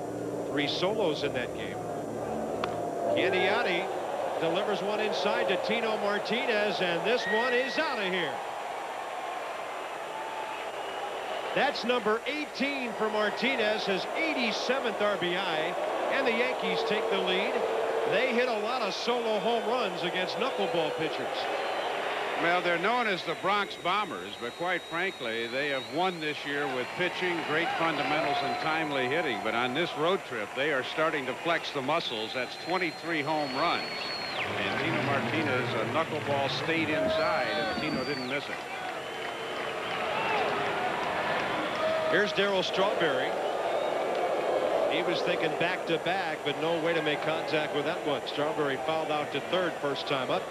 3 solos in that game. Candiotti delivers one inside to Tino Martinez, and this one is out of here. That's number 18 for Martinez, his 87th RBI, and the Yankees take the lead. They hit a lot of solo home runs against knuckleball pitchers. Well, they're known as the Bronx Bombers, but quite frankly, they have won this year with pitching, great fundamentals, and timely hitting. But on this road trip, they are starting to flex the muscles. That's 23 home runs. And Tino Martinez, a knuckleball stayed inside, and Tino didn't miss it. Here's Darryl Strawberry. He was thinking back-to-back, but no way to make contact with that one. Strawberry fouled out to third first time up.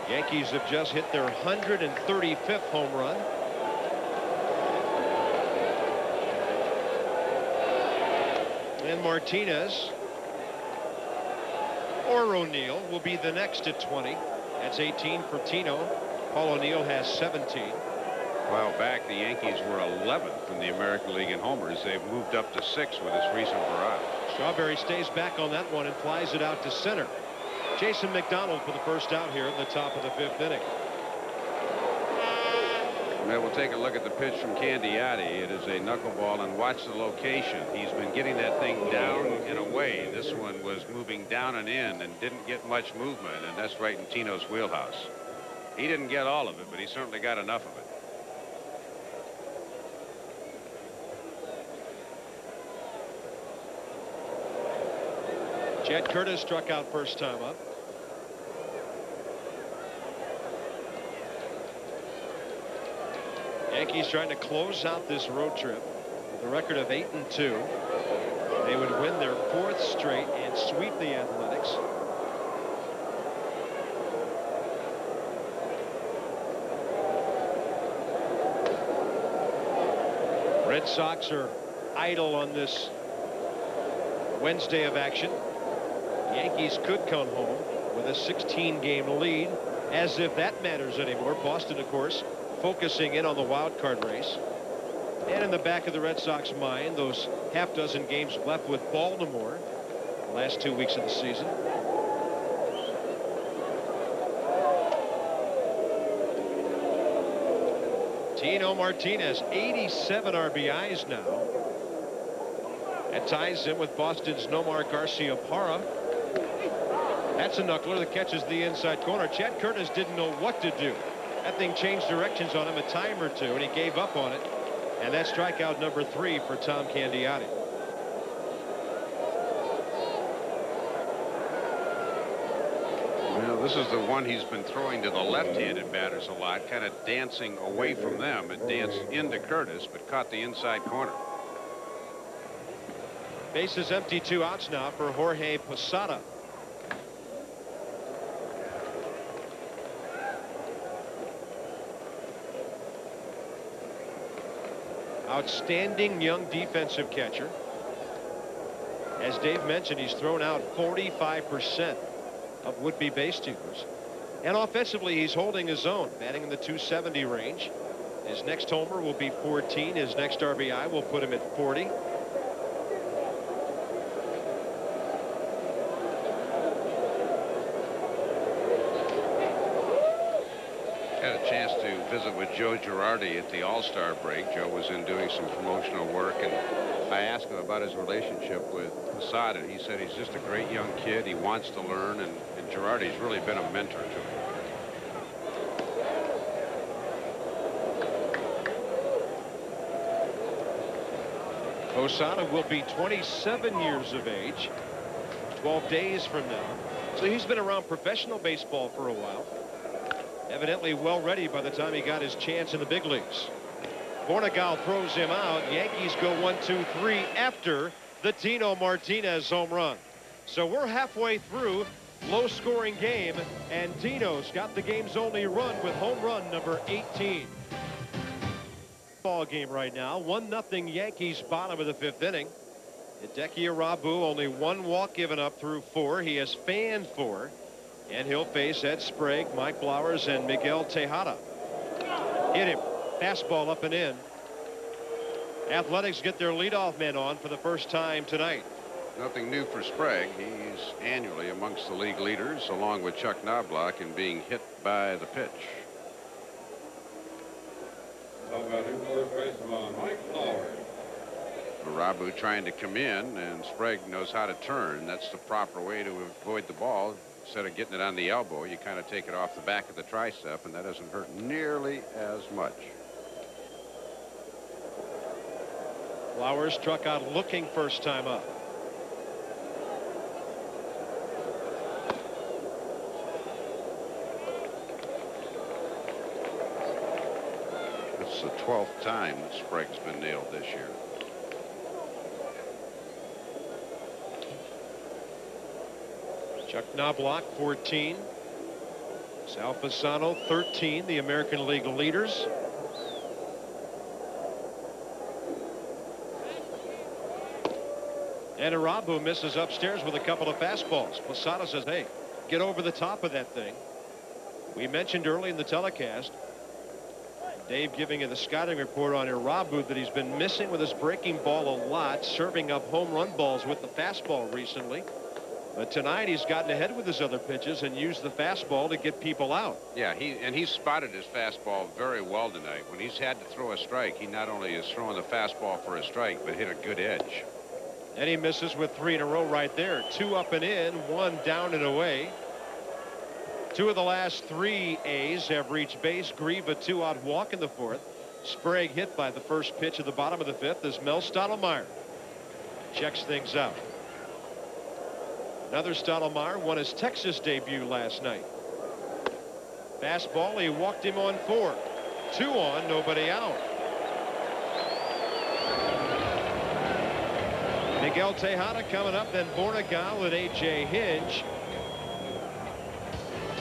Yankees have just hit their 135th home run. And Martinez or O'Neill will be the next at 20. That's 18 for Tino. Paul O'Neill has 17. A while back, the Yankees were 11th in the American League in homers. They've moved up to 6th with this recent barrage. Strawberry stays back on that one and flies it out to center. Jason McDonald for the first out here in the top of the 5th inning. Now we'll take a look at the pitch from Candiotti. It is a knuckleball, and watch the location. He's been getting that thing down and away. This one was moving down and in and didn't get much movement, and that's right in Tino's wheelhouse. He didn't get all of it, but he certainly got enough of it. Chad Curtis struck out first time up. Yankees trying to close out this road trip with a record of 8-2. They would win their 4th straight and sweep the Athletics. Red Sox are idle on this Wednesday of action. Yankees could come home with a 16-game lead, as if that matters anymore. Boston, of course, focusing in on the wild card race. And in the back of the Red Sox mind, those half-dozen games left with Baltimore the last 2 weeks of the season. Tino Martinez, 87 RBIs now. That ties him with Boston's Nomar Garciaparra. That's a knuckler that catches the inside corner. Chad Curtis didn't know what to do. That thing changed directions on him a time or two, and he gave up on it. And that's strikeout number 3 for Tom Candiotti. Well, this is the one he's been throwing to the left-handed batters a lot, kind of dancing away from them. It danced into Curtis, but caught the inside corner. Bases empty, 2 outs now for Jorge Posada. Outstanding young defensive catcher. As Dave mentioned, he's thrown out 45% of would-be base stealers. And offensively, he's holding his own, batting in the 270 range. His next homer will be 14. His next RBI will put him at 40. Had a chance to visit with Joe Girardi at the All-Star break. Joe was in doing some promotional work, and I asked him about his relationship with Posada. He said he's just a great young kid. He wants to learn, and Girardi's really been a mentor to him. Posada will be 27 years of age 12 days from now. So he's been around professional baseball for a while. Evidently well ready by the time he got his chance in the big leagues. Bornegal throws him out. Yankees go 1-2-3 after the Tino Martinez home run. So we're halfway through, low scoring game, and Tino's got the game's only run with home run number 18. Ball game right now, 1-0 Yankees, bottom of the 5th inning. Hideki Irabu, only 1 walk given up through 4. He has fanned 4. And he'll face Ed Sprague, Mike Flowers, and Miguel Tejada. Hit him. Fastball up and in. Athletics get their leadoff man on for the first time tonight. Nothing new for Sprague. He's annually amongst the league leaders, along with Chuck Knobloch, in being hit by the pitch. Mike Flowers. Irabu trying to come in, and Sprague knows how to turn. That's the proper way to avoid the ball. Instead of getting it on the elbow, you kind of take it off the back of the tricep, and that doesn't hurt nearly as much. Flowers struck out looking first time up. It's the 12th time that Sprague's been nailed this year. Chuck Knobloch 14. Sal Fasano 13, the American League leaders. And Irabu misses upstairs with a couple of fastballs. Posada says, hey, get over the top of that thing. We mentioned early in the telecast, Dave giving you the scouting report on Irabu, that he's been missing with his breaking ball a lot, serving up home run balls with the fastball recently. But tonight he's gotten ahead with his other pitches and used the fastball to get people out. Yeah, he's spotted his fastball very well tonight. When he's had to throw a strike, he not only is throwing the fastball for a strike, but hit a good edge. And he misses with 3 in a row right there. 2 up and in, 1 down and away. 2 of the last 3 A's have reached base. Grieve a 2-out walk in the 4th. Sprague hit by the first pitch of the bottom of the 5th as Mel Stottlemyre checks things out. Another Stottlemyre won his Texas debut last night. Fastball, he walked him on 4. 2 on, nobody out. Miguel Tejada coming up, then Bornegal and A.J. Hinch.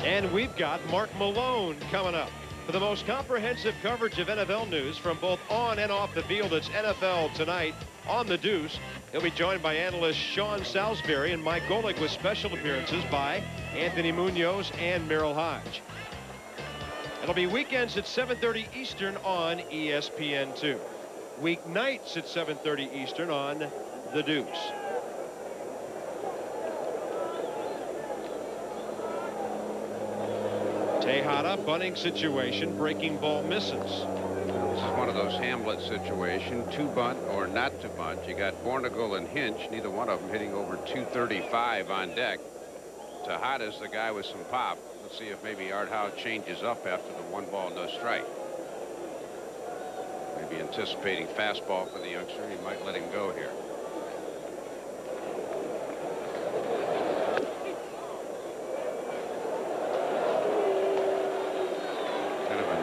And we've got Mark Malone coming up. For the most comprehensive coverage of NFL news from both on and off the field, it's NFL Tonight on The Deuce. He'll be joined by analyst Sean Salisbury and Mike Golick, with special appearances by Anthony Munoz and Merrill Hodge. It'll be weekends at 7:30 Eastern on ESPN2. Weeknights at 7:30 Eastern on The Deuce. Tejada, bunting situation, breaking ball misses. This is one of those Hamlet situations, to bunt or not to bunt. You got Bornegal and Hinch, neither one of them hitting over 235 on deck. Tejada's the guy with some pop. Let's see if maybe Art Howe changes up after the 1 ball, no strike. Maybe anticipating fastball for the youngster. He might let him go here.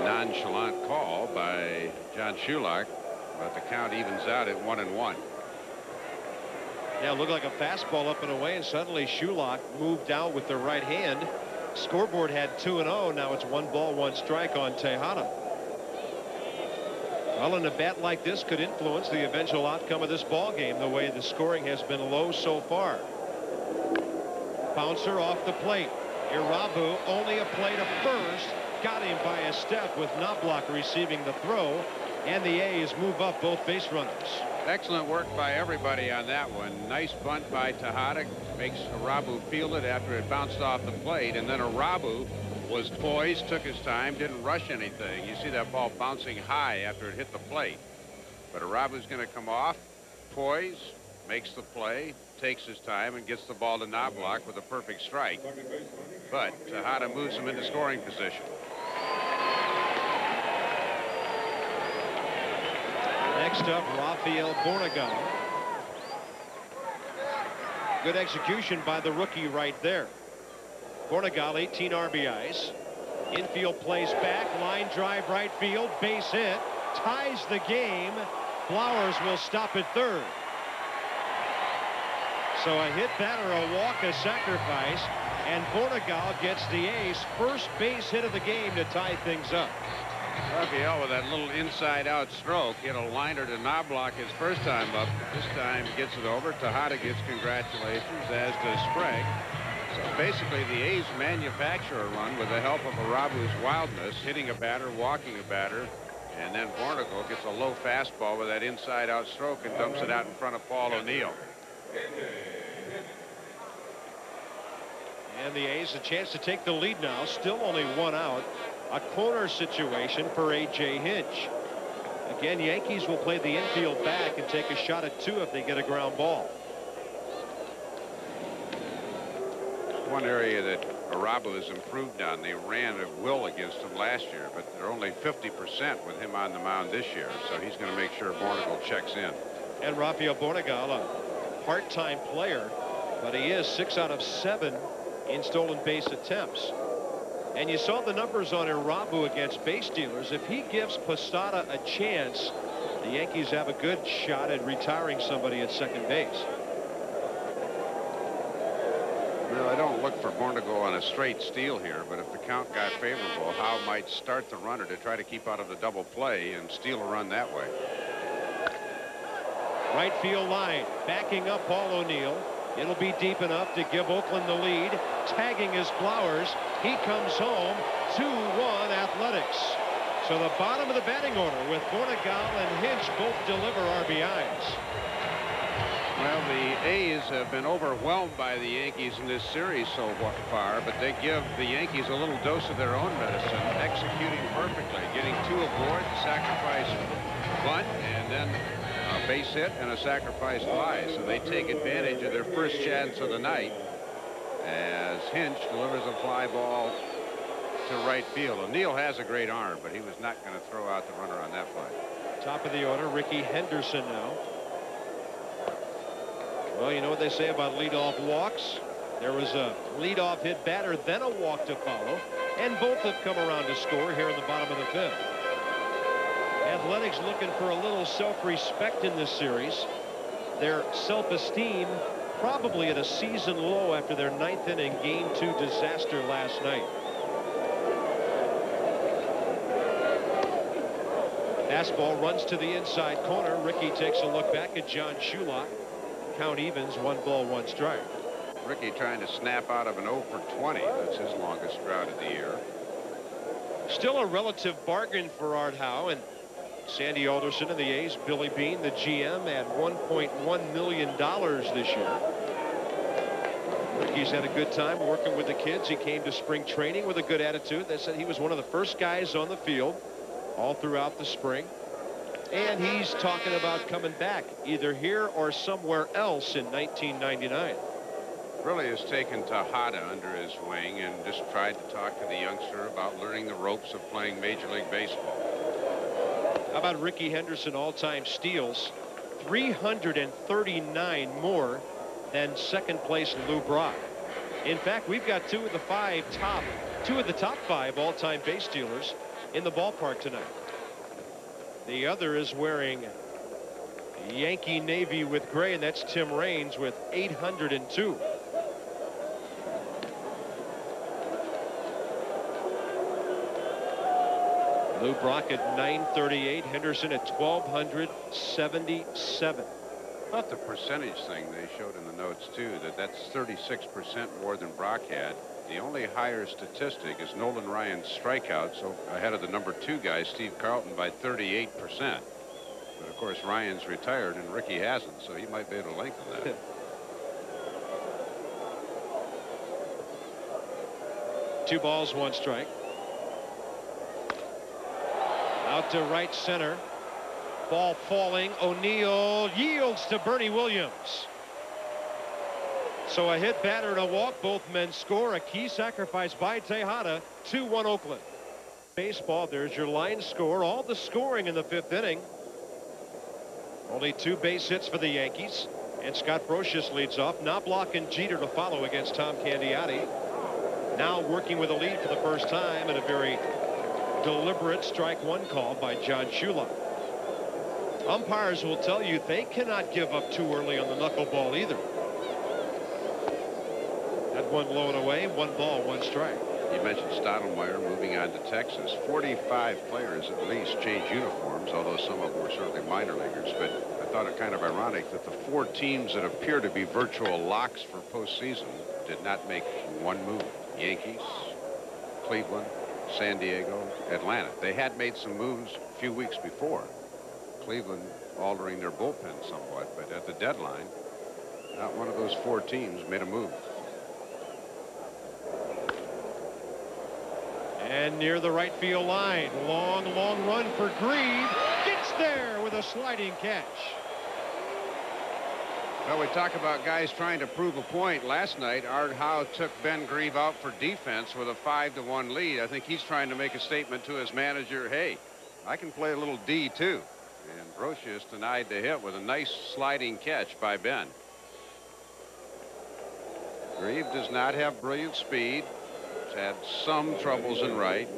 Nonchalant call by John Shulak, but the count evens out at 1-1. Yeah, it looked like a fastball up and away, and suddenly Shulak moved out with the right hand. Scoreboard had 2-0. Now it's 1 ball, 1 strike on Tejada. Well, and a bat like this could influence the eventual outcome of this ball game, the way the scoring has been low so far. Bouncer off the plate. Irabu only a play to first. Got him by a step, with Knobloch receiving the throw, and the A's move up both base runners. Excellent work by everybody on that one. Nice bunt by Tejada, makes Irabu field it after it bounced off the plate, and then Irabu was poised, took his time, didn't rush anything. You see that ball bouncing high after it hit the plate, but Irabu's going to come off, poise, makes the play, takes his time, and gets the ball to Knobloch with a perfect strike. But Tejada moves him into scoring position. Next up, Rafael Bornegal. Good execution by the rookie right there. Bornegal, 18 RBIs. Infield plays back, line drive right field, base hit, ties the game. Flowers will stop at third. So a hit, that, or a walk, a sacrifice, and Bornegal gets the A's first base hit of the game to tie things up. Rafael with that little inside-out stroke hit a liner to Knobloch his first time up. This time gets it over. Tejada gets congratulations, as does Sprague. So basically the A's manufacture a run with the help of Irabu's wildness, hitting a batter, walking a batter, and then Bornegal gets a low fastball with that inside-out stroke and dumps it out in front of Paul O'Neill. And the A's a chance to take the lead now. Still only 1 out. A corner situation for A.J. Hinch. Again, Yankees will play the infield back and take a shot at 2 if they get a ground ball. One area that Irabu has improved on. They ran at will against him last year, but they're only 50% with him on the mound this year. So he's going to make sure Bornegal checks in. And Rafael Bornegal, a part-time player, but he is 6 out of 7 in stolen base attempts. And you saw the numbers on Irabu against base stealers. If he gives Posada a chance, the Yankees have a good shot at retiring somebody at second base. Well, I don't look for Bornegal on a straight steal here, but if the count got favorable, Howe might start the runner to try to keep out of the double play and steal a run that way. Right field line, backing up Paul O'Neill. It'll be deep enough to give Oakland the lead. Tagging his Flowers. He comes home. 2-1 Athletics. So the bottom of the batting order with Bornegal and Hinch both deliver RBIs. Well, the A's have been overwhelmed by the Yankees in this series so far, but they give the Yankees a little dose of their own medicine, executing perfectly, getting 2 aboard, the sacrifice bunt, and then a base hit and a sacrifice fly. So they take advantage of their first chance of the night as Hinch delivers a fly ball to right field. O'Neill has a great arm, but he was not going to throw out the runner on that fly. Top of the order, Ricky Henderson now. Well, you know what they say about leadoff walks. There was a leadoff hit batter, then a walk to follow, and both have come around to score here in the bottom of the 5th. Athletics looking for a little self-respect in this series. Their self-esteem probably at a season low after their 9th inning Game 2 disaster last night. Fastball runs to the inside corner. Ricky takes a look back at John Shulock. Count evens, 1 ball, 1 strike. Ricky trying to snap out of an 0 for 20. That's his longest drought of the year. Still a relative bargain for Art Howe, and Sandy Alderson and the A's, Billy Beane, the GM, at $1.1 million this year. Ricky's had a good time working with the kids. He came to spring training with a good attitude. They said he was one of the first guys on the field all throughout the spring. And he's talking about coming back either here or somewhere else in 1999. Really has taken Tejada under his wing and just tried to talk to the youngster about learning the ropes of playing Major League Baseball. How about Ricky Henderson all-time steals? 339 more than second place Lou Brock. In fact, we've got two of the top 5 all-time base stealers in the ballpark tonight. The other is wearing Yankee navy with gray, and that's Tim Raines with 802. Lou Brock at 938, Henderson at 1,277. About the percentage thing they showed in the notes too, that's 36% more than Brock had. The only higher statistic is Nolan Ryan's strikeouts ahead of the number 2 guy, Steve Carlton, by 38%. But of course Ryan's retired and Ricky hasn't, so he might be able to lengthen that. Two balls, 1 strike. Out to right center. Ball falling. O'Neill yields to Bernie Williams. So a hit, batter, and a walk. Both men score. A key sacrifice by Tejada. 2-1 Oakland. Baseball, there's your line score. All the scoring in the 5th inning. Only 2 base hits for the Yankees. And Scott Brocious leads off. Knobloch and Jeter to follow against Tom Candiotti. Now working with a lead for the first time, and a very deliberate strike 1 call by John Shulock. Umpires will tell you they cannot give up too early on the knuckleball either. That one low and away. 1 ball, 1 strike. You mentioned Stottlemyre moving on to Texas. 45 players at least changed uniforms, although some of them were certainly minor leaguers. But I thought it kind of ironic that the 4 teams that appear to be virtual locks for postseason did not make 1 move. Yankees, Cleveland, San Diego, Atlanta. They had made some moves a few weeks before. Cleveland altering their bullpen somewhat, but at the deadline, not one of those 4 teams made a move. And near the right field line, long run for Grieve. Gets there with a sliding catch. Well, we talk about guys trying to prove a point. Last night, Art Howe took Ben Grieve out for defense with a 5-1 lead. I think he's trying to make a statement to his manager, hey, I can play a little D too. And Brocious denied the hit with a nice sliding catch by Ben. Grieve does not have brilliant speed. He's had some troubles in right,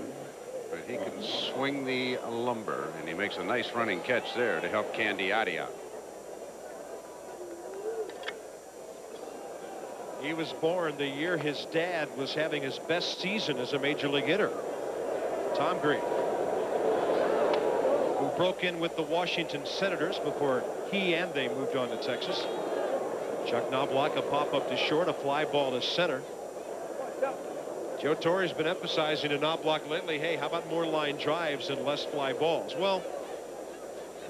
but he can swing the lumber, and he makes a nice running catch there to help Candiotti out. He was born the year his dad was having his best season as a major league hitter. Tom Grieve, who broke in with the Washington Senators before he and they moved on to Texas. Chuck Knobloch, a pop-up to short, a fly ball to center. Joe Torre's been emphasizing to Knobloch lately, hey, how about more line drives and less fly balls? Well,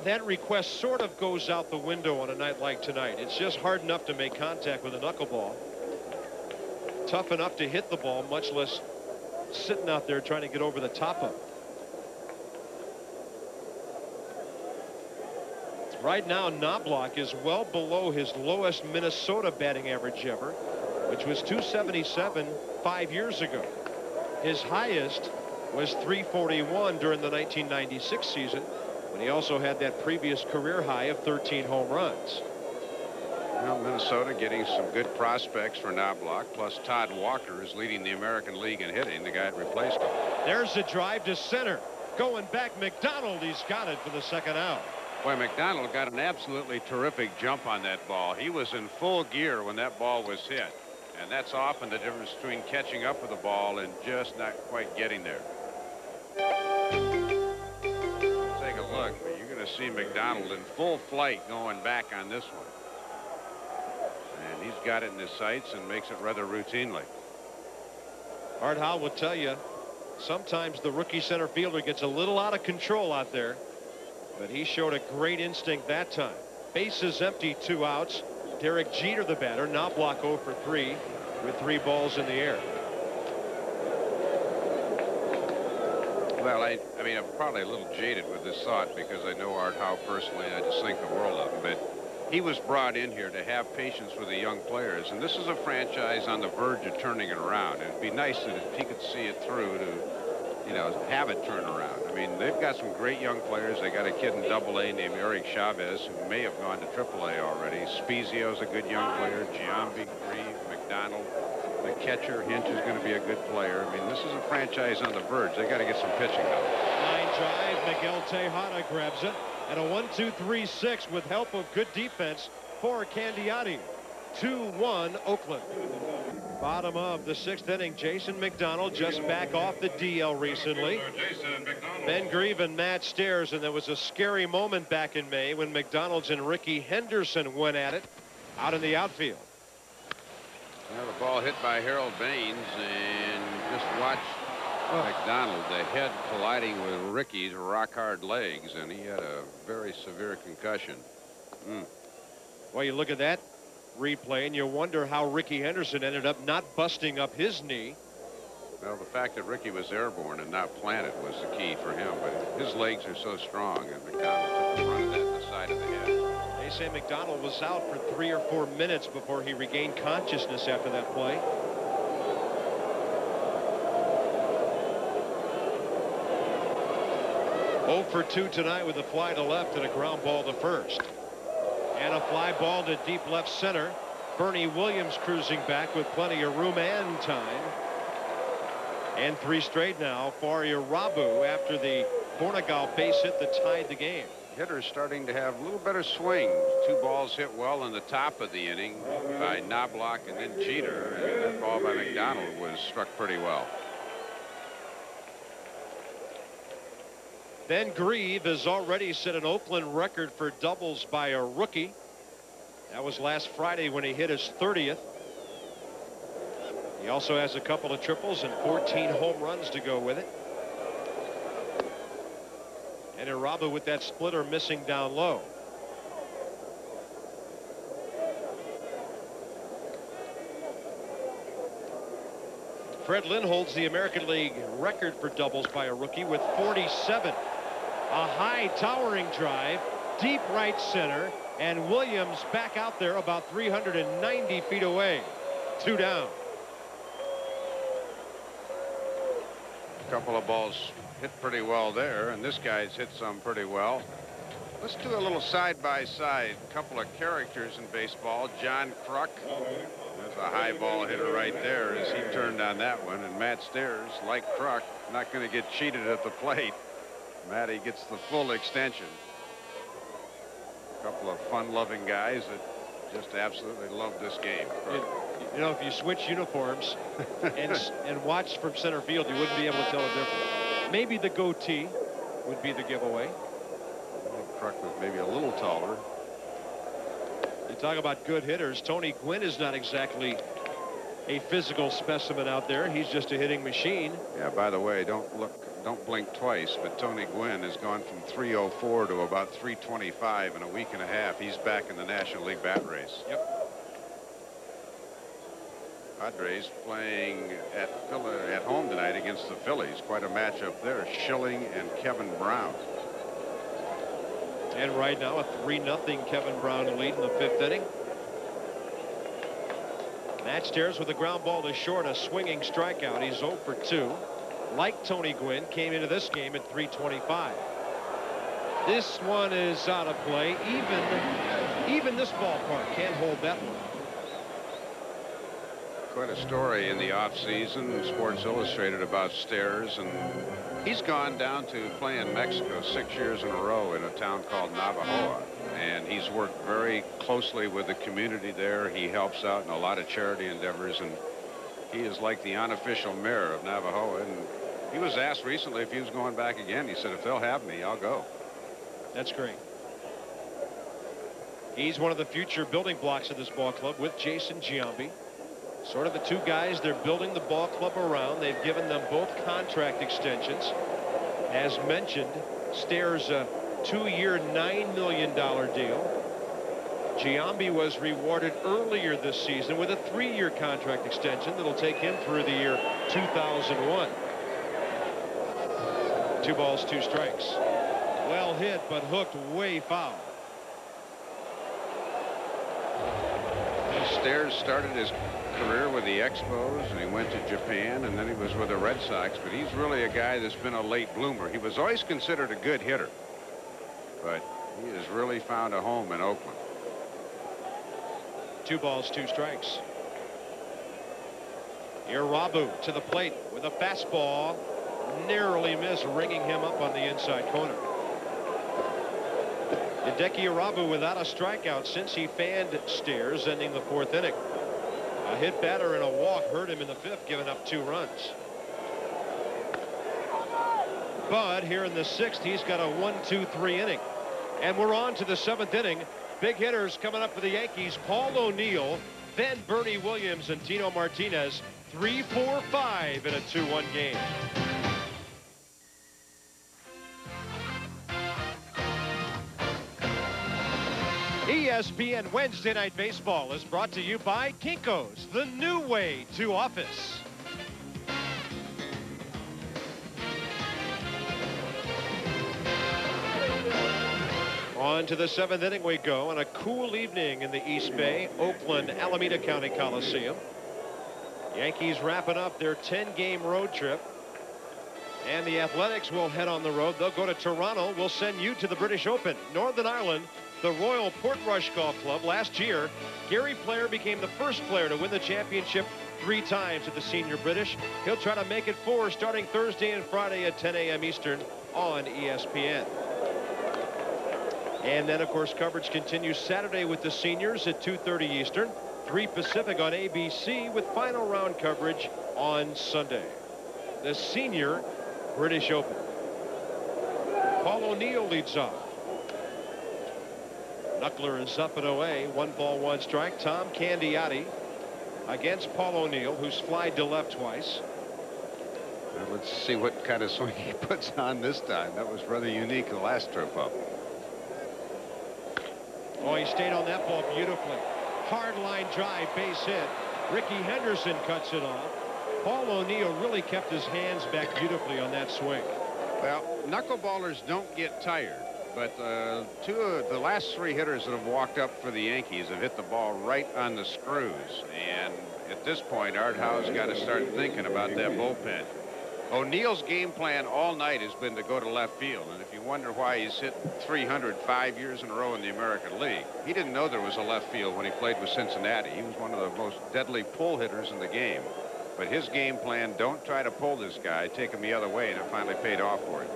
that request sort of goes out the window on a night like tonight. It's just hard enough to make contact with a knuckleball. Tough enough to hit the ball, much less sitting out there trying to get over the top of it. Right now, Knobloch is well below his lowest Minnesota batting average ever, which was .277 5 years ago. His highest was .341 during the 1996 season, when he also had that previous career high of 13 home runs. Well, Minnesota getting some good prospects for Knobloch, plus Todd Walker is leading the American League in hitting, the guy that replaced him. There's a drive to center. Going back, McDonald, he's got it for the second out. Boy, McDonald got an absolutely terrific jump on that ball. He was in full gear when that ball was hit. And that's often the difference between catching up with the ball and just not quite getting there. Take a look. You're going to see McDonald in full flight going back on this one. And he's got it in his sights and makes it rather routinely. Art Howe will tell you, sometimes the rookie center fielder gets a little out of control out there. But he showed a great instinct that time. Bases empty, 2 outs. Derek Jeter, the batter. Knobloch 0 for 3 with 3 balls in the air. Well, I mean, I'm probably a little jaded with this thought because I know Art Howe personally. I just think the world of him. But he was brought in here to have patience with the young players. And this is a franchise on the verge of turning it around. It'd be nice that if he could see it through to, you know, have it turn around. I mean, they've got some great young players. They got a kid in Double-A named Eric Chavez who may have gone to Triple-A already. Spezio's a good young player. Giambi, Grieve, McDonald, the catcher Hinch is going to be a good player. I mean, this is a franchise on the verge. They got to get some pitching though. Line drive. Miguel Tejada grabs it, and a 1-2-3-6 with help of good defense for Candiotti. 2-1 Oakland. Bottom of the 6th inning, Jason McDonald just back off the DL recently. Ben Grieve and Matt Stairs, and there was a scary moment back in May when McDonald's and Ricky Henderson went at it out in the outfield. Well, the ball hit by Harold Baines, and just watch McDonald, the head colliding with Ricky's rock-hard legs, and he had a very severe concussion. Well, you look at that replay and you wonder how Ricky Henderson ended up not busting up his knee. Well, the fact that Ricky was airborne and not planted was the key for him, but his legs are so strong, and McDonald took the front of that in the side of the head. They say McDonald was out for 3 or 4 minutes before he regained consciousness after that play. Oh for 2 tonight with a fly to left and a ground ball to first. And a fly ball to deep left center. Bernie Williams cruising back with plenty of room and time. And 3 straight now for Irabu after the Bornegal base hit that tied the game. Hitters starting to have a little better swing. 2 balls hit well in the top of the inning by Knobloch and then Jeter. And that ball by McDonald was struck pretty well. Ben Grieve has already set an Oakland record for doubles by a rookie. That was last Friday when he hit his 30th. He also has a couple of triples and 14 home runs to go with it. And Irabu with that splitter missing down low. Fred Lynn holds the American League record for doubles by a rookie with 47. A high towering drive, deep right center, and Williams back out there about 390 feet away. 2 down. A couple of balls hit pretty well there, and this guy's hit some pretty well. Let's do a little side-by-side. A couple of characters in baseball. John Kruk. There's a high ball hitter right there as he turned on that one. And Matt Stairs, like Kruk, not going to get cheated at the plate. Matty gets the full extension. A couple of fun-loving guys that just absolutely love this game. You know, if you switch uniforms and watch from center field, you wouldn't be able to tell a difference. Maybe the goatee would be the giveaway. Kruk was maybe a little taller. You talk about good hitters. Tony Gwynn is not exactly a physical specimen out there. He's just a hitting machine. Yeah, by the way, don't blink twice, but Tony Gwynn has gone from 304 to about 325 in a week and a half. He's back in the National League bat race. Yep. Padres playing at home tonight against the Phillies. Quite a matchup there. Schilling and Kevin Brown. And right now a 3-0 Kevin Brown lead in the 5th inning. Matt Stairs with a ground ball to short, a swinging strikeout. He's 0 for 2. Like Tony Gwynn, came into this game at 325. This one is out of play. Even this ballpark can't hold that one. Quite a story in the offseason. Sports Illustrated about Stairs, and he's gone down to play in Mexico 6 years in a row in a town called Navajoa, and he's worked very closely with the community there. He helps out in a lot of charity endeavors, and he is like the unofficial mayor of Navajoa. And he was asked recently if he was going back again. He said, if they'll have me, I'll go. That's great. He's one of the future building blocks of this ball club with Jason Giambi. Sort of the two guys they're building the ball club around. They've given them both contract extensions. As mentioned, Stairs a 2-year, $9 million deal. Giambi was rewarded earlier this season with a 3-year contract extension that'll take him through the year 2001. 2 balls, 2 strikes. Well hit, but hooked way foul. Stairs started his career with the Expos, and he went to Japan, and then he was with the Red Sox. But he's really a guy that's been a late bloomer. He was always considered a good hitter, but he has really found a home in Oakland. 2 balls, 2 strikes. Irabu to the plate with a fastball. Narrowly missed, ringing him up on the inside corner. Hideki Irabu without a strikeout since he fanned Stairs, ending the 4th inning. A hit batter and a walk hurt him in the 5th, giving up 2 runs. But here in the 6th, he's got a 1-2-3 inning. And we're on to the 7th inning. Big hitters coming up for the Yankees. Paul O'Neill, then Bernie Williams and Tino Martinez. 3-4-5 in a 2-1 game. ESPN Wednesday Night Baseball is brought to you by Kinko's, the new way to office. On to the 7th inning we go on a cool evening in the East Bay, Oakland, Alameda County Coliseum. Yankees wrapping up their 10-game road trip. And the Athletics will head on the road. They'll go to Toronto. We'll send you to the British Open. Northern Ireland, the Royal Portrush Golf Club. Last year, Gary Player became the first player to win the championship 3 times at the Senior British. He'll try to make it 4 starting Thursday and Friday at 10 a.m. Eastern on ESPN. And then, of course, coverage continues Saturday with the seniors at 2:30 Eastern, 3 Pacific on ABC, with final round coverage on Sunday. The Senior British Open. Paul O'Neill leads off. Knuckler is up and away. 1 ball, 1 strike. Tom Candiotti against Paul O'Neill, who's flied to left twice. Well, let's see what kind of swing he puts on this time. That was rather unique the last trip up. Oh, he stayed on that ball beautifully. Hard line drive, base hit. Ricky Henderson cuts it off. Paul O'Neill really kept his hands back beautifully on that swing. Well, knuckleballers don't get tired, but the last 3 hitters that have walked up for the Yankees have hit the ball right on the screws. And at this point, Art Howe's got to start thinking about that bullpen. O'Neill's game plan all night has been to go to left field, and if you wonder why he's hit 300 5 years in a row in the American League, he didn't know there was a left field when he played with Cincinnati. He was one of the most deadly pull hitters in the game. But his game plan, don't try to pull this guy, take him the other way, and it finally paid off for him.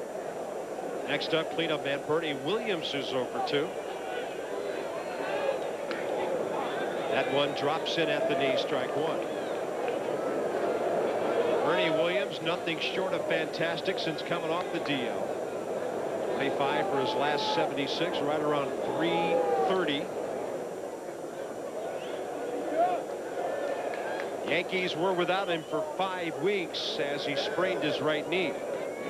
Next up, cleanup man Bernie Williams is over 2. That one drops in at the knee, strike 1. Bernie Williams, nothing short of fantastic since coming off the DL. 25 for his last 76, right around 330. Yankees were without him for 5 weeks as he sprained his right knee.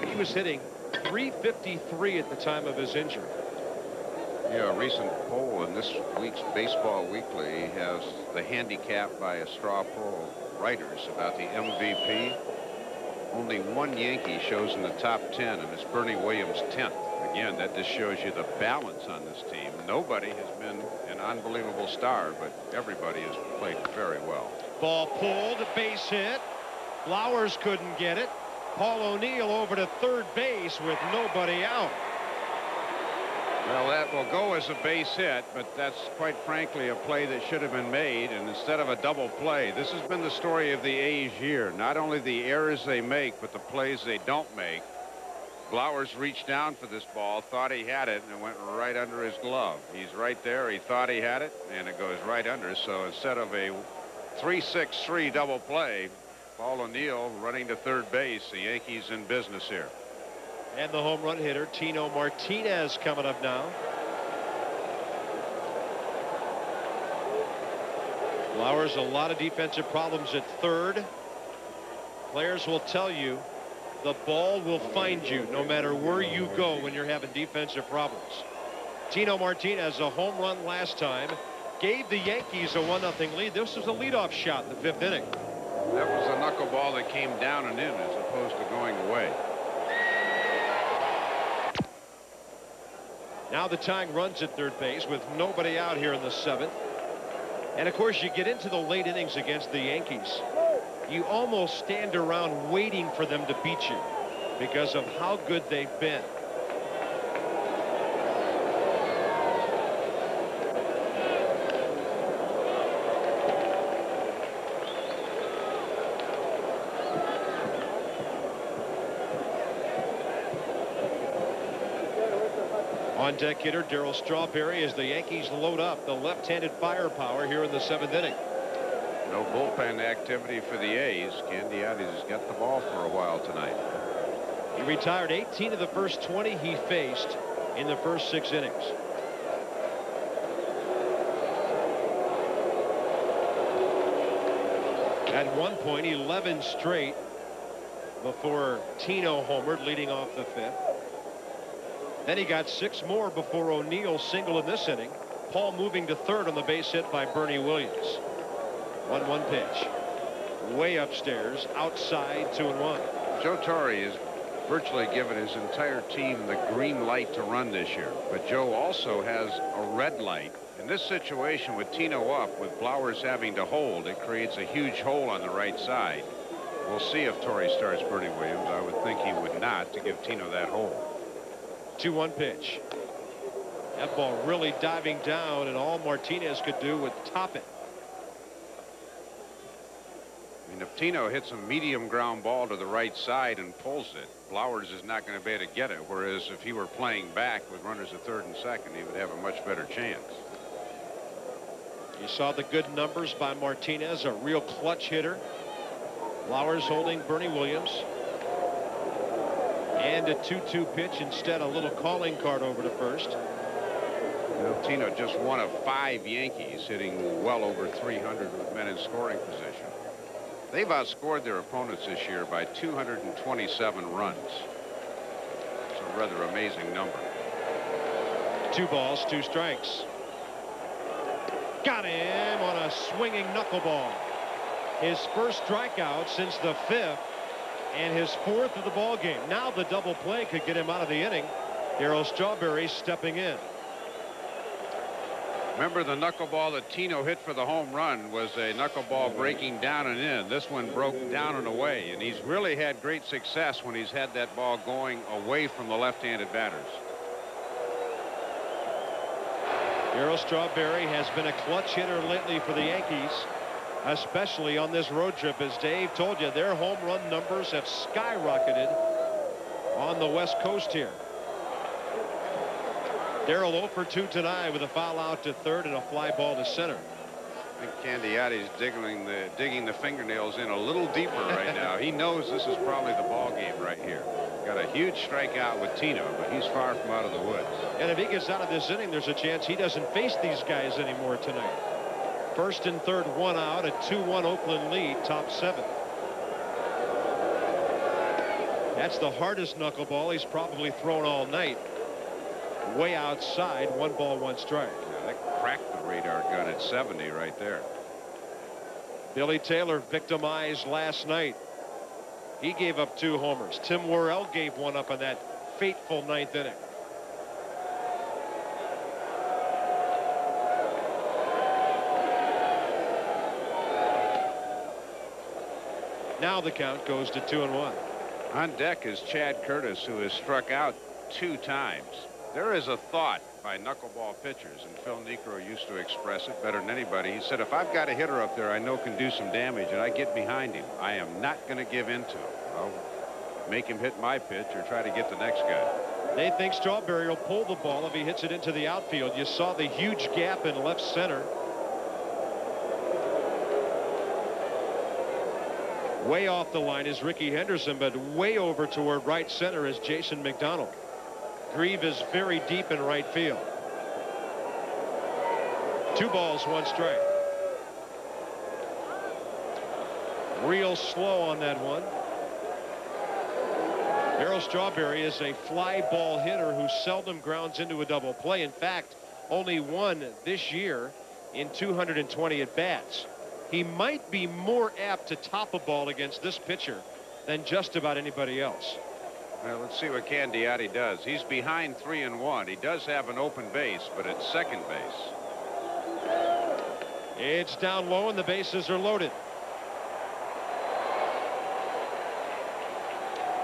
He was hitting .353 at the time of his injury. Yeah, a recent poll in this week's Baseball Weekly has the handicap by a straw poll writers about the MVP. Only one Yankee shows in the top 10, and it's Bernie Williams 10th. Again, that just shows you the balance on this team. Nobody has been an unbelievable star, but everybody has played very well. Ball pulled, base hit. Flowers couldn't get it. Paul O'Neill over to third base with nobody out. Well, that will go as a base hit, but that's quite frankly a play that should have been made, and instead of a double play. This has been the story of the A's year. Not only the errors they make, but the plays they don't make. Flowers reached down for this ball, thought he had it, and it went right under his glove. He's right there. He thought he had it, and it goes right under. So instead of a 3-6-3 double play, Paul O'Neill running to third base. The Yankees in business here. And the home run hitter, Tino Martinez, coming up now. Flowers, a lot of defensive problems at third. Players will tell you the ball will find you no matter where you go when you're having defensive problems. Tino Martinez, a home run last time, gave the Yankees a 1-0 lead. This was a leadoff shot in the 5th inning. That was a knuckleball that came down and in as opposed to going away. Now the tying runs at third base with nobody out here in the 7th. And of course, you get into the late innings against the Yankees. You almost stand around waiting for them to beat you because of how good they've been. On deck hitter Darryl Strawberry as the Yankees load up the left-handed firepower here in the 7th inning. No bullpen activity for the A's. Candiotti's got the ball for a while tonight. He retired 18 of the first 20 he faced in the first 6 innings. At one point 11 straight before Tino homered leading off the 5th. Then he got 6 more before O'Neill singled in this inning. Paul moving to third on the base hit by Bernie Williams. 1-1 pitch. Way upstairs, outside, 2-1. Joe Torre has virtually given his entire team the green light to run this year. But Joe also has a red light. In this situation with Tino up, with Flowers having to hold, it creates a huge hole on the right side. We'll see if Torre starts Bernie Williams. I would think he would not, to give Tino that hole. 2-1 pitch. That ball really diving down, and all Martinez could do would top it. I mean, if Tino hits a medium ground ball to the right side and pulls it, Flowers is not going to be able to get it. Whereas if he were playing back with runners at third and second, he would have a much better chance. You saw the good numbers by Martinez, a real clutch hitter. Flowers holding Bernie Williams. And a 2-2 pitch instead, a little calling card over to first. You know, Tino just one of 5 Yankees hitting well over 300 with men in scoring position. They've outscored their opponents this year by 227 runs. It's a rather amazing number. 2 balls, 2 strikes. Got him on a swinging knuckleball. His first strikeout since the 5th. And his 4th of the ball game. Now the double play could get him out of the inning. Darryl Strawberry stepping in. Remember, the knuckleball that Tino hit for the home run was a knuckleball breaking down and in. This one broke down and away, and he's really had great success when he's had that ball going away from the left-handed batters. Darryl Strawberry has been a clutch hitter lately for the Yankees, especially on this road trip. As Dave told you, their home run numbers have skyrocketed on the West Coast here. Darryl 0 for 2 tonight with a foul out to third and a fly ball to center. I think Candiotti's digging the fingernails in a little deeper right now. He knows this is probably the ball game right here. Got a huge strikeout with Tino, but he's far from out of the woods. And if he gets out of this inning, there's a chance he doesn't face these guys anymore tonight. First and third, 1 out, a 2-1 Oakland lead, top 7. That's the hardest knuckleball he's probably thrown all night. Way outside, 1 ball, 1 strike. Yeah, that cracked the radar gun at 70 right there. Billy Taylor victimized last night. He gave up 2 homers. Tim Worrell gave 1 up in that fateful 9th inning. Now the count goes to 2-1. On deck is Chad Curtis, who has struck out 2 times. There is a thought by knuckleball pitchers, and Phil Niekro used to express it better than anybody. He said, if I've got a hitter up there I know can do some damage and I get behind him, I am not going to give in to him. I'll make him hit my pitch or try to get the next guy. They think Strawberry will pull the ball if he hits it into the outfield. You saw the huge gap in left center. Way off the line is Ricky Henderson, but way over toward right center is Jason McDonald. Grieve is very deep in right field. 2 balls, 1 strike. Real slow on that one. Darryl Strawberry is a fly ball hitter who seldom grounds into a double play. In fact, only 1 this year in 220 at bats. He might be more apt to top a ball against this pitcher than just about anybody else. Well, let's see what Candiotti does. He's behind 3-1. He does have an open base, but it's second base. It's down low and the bases are loaded.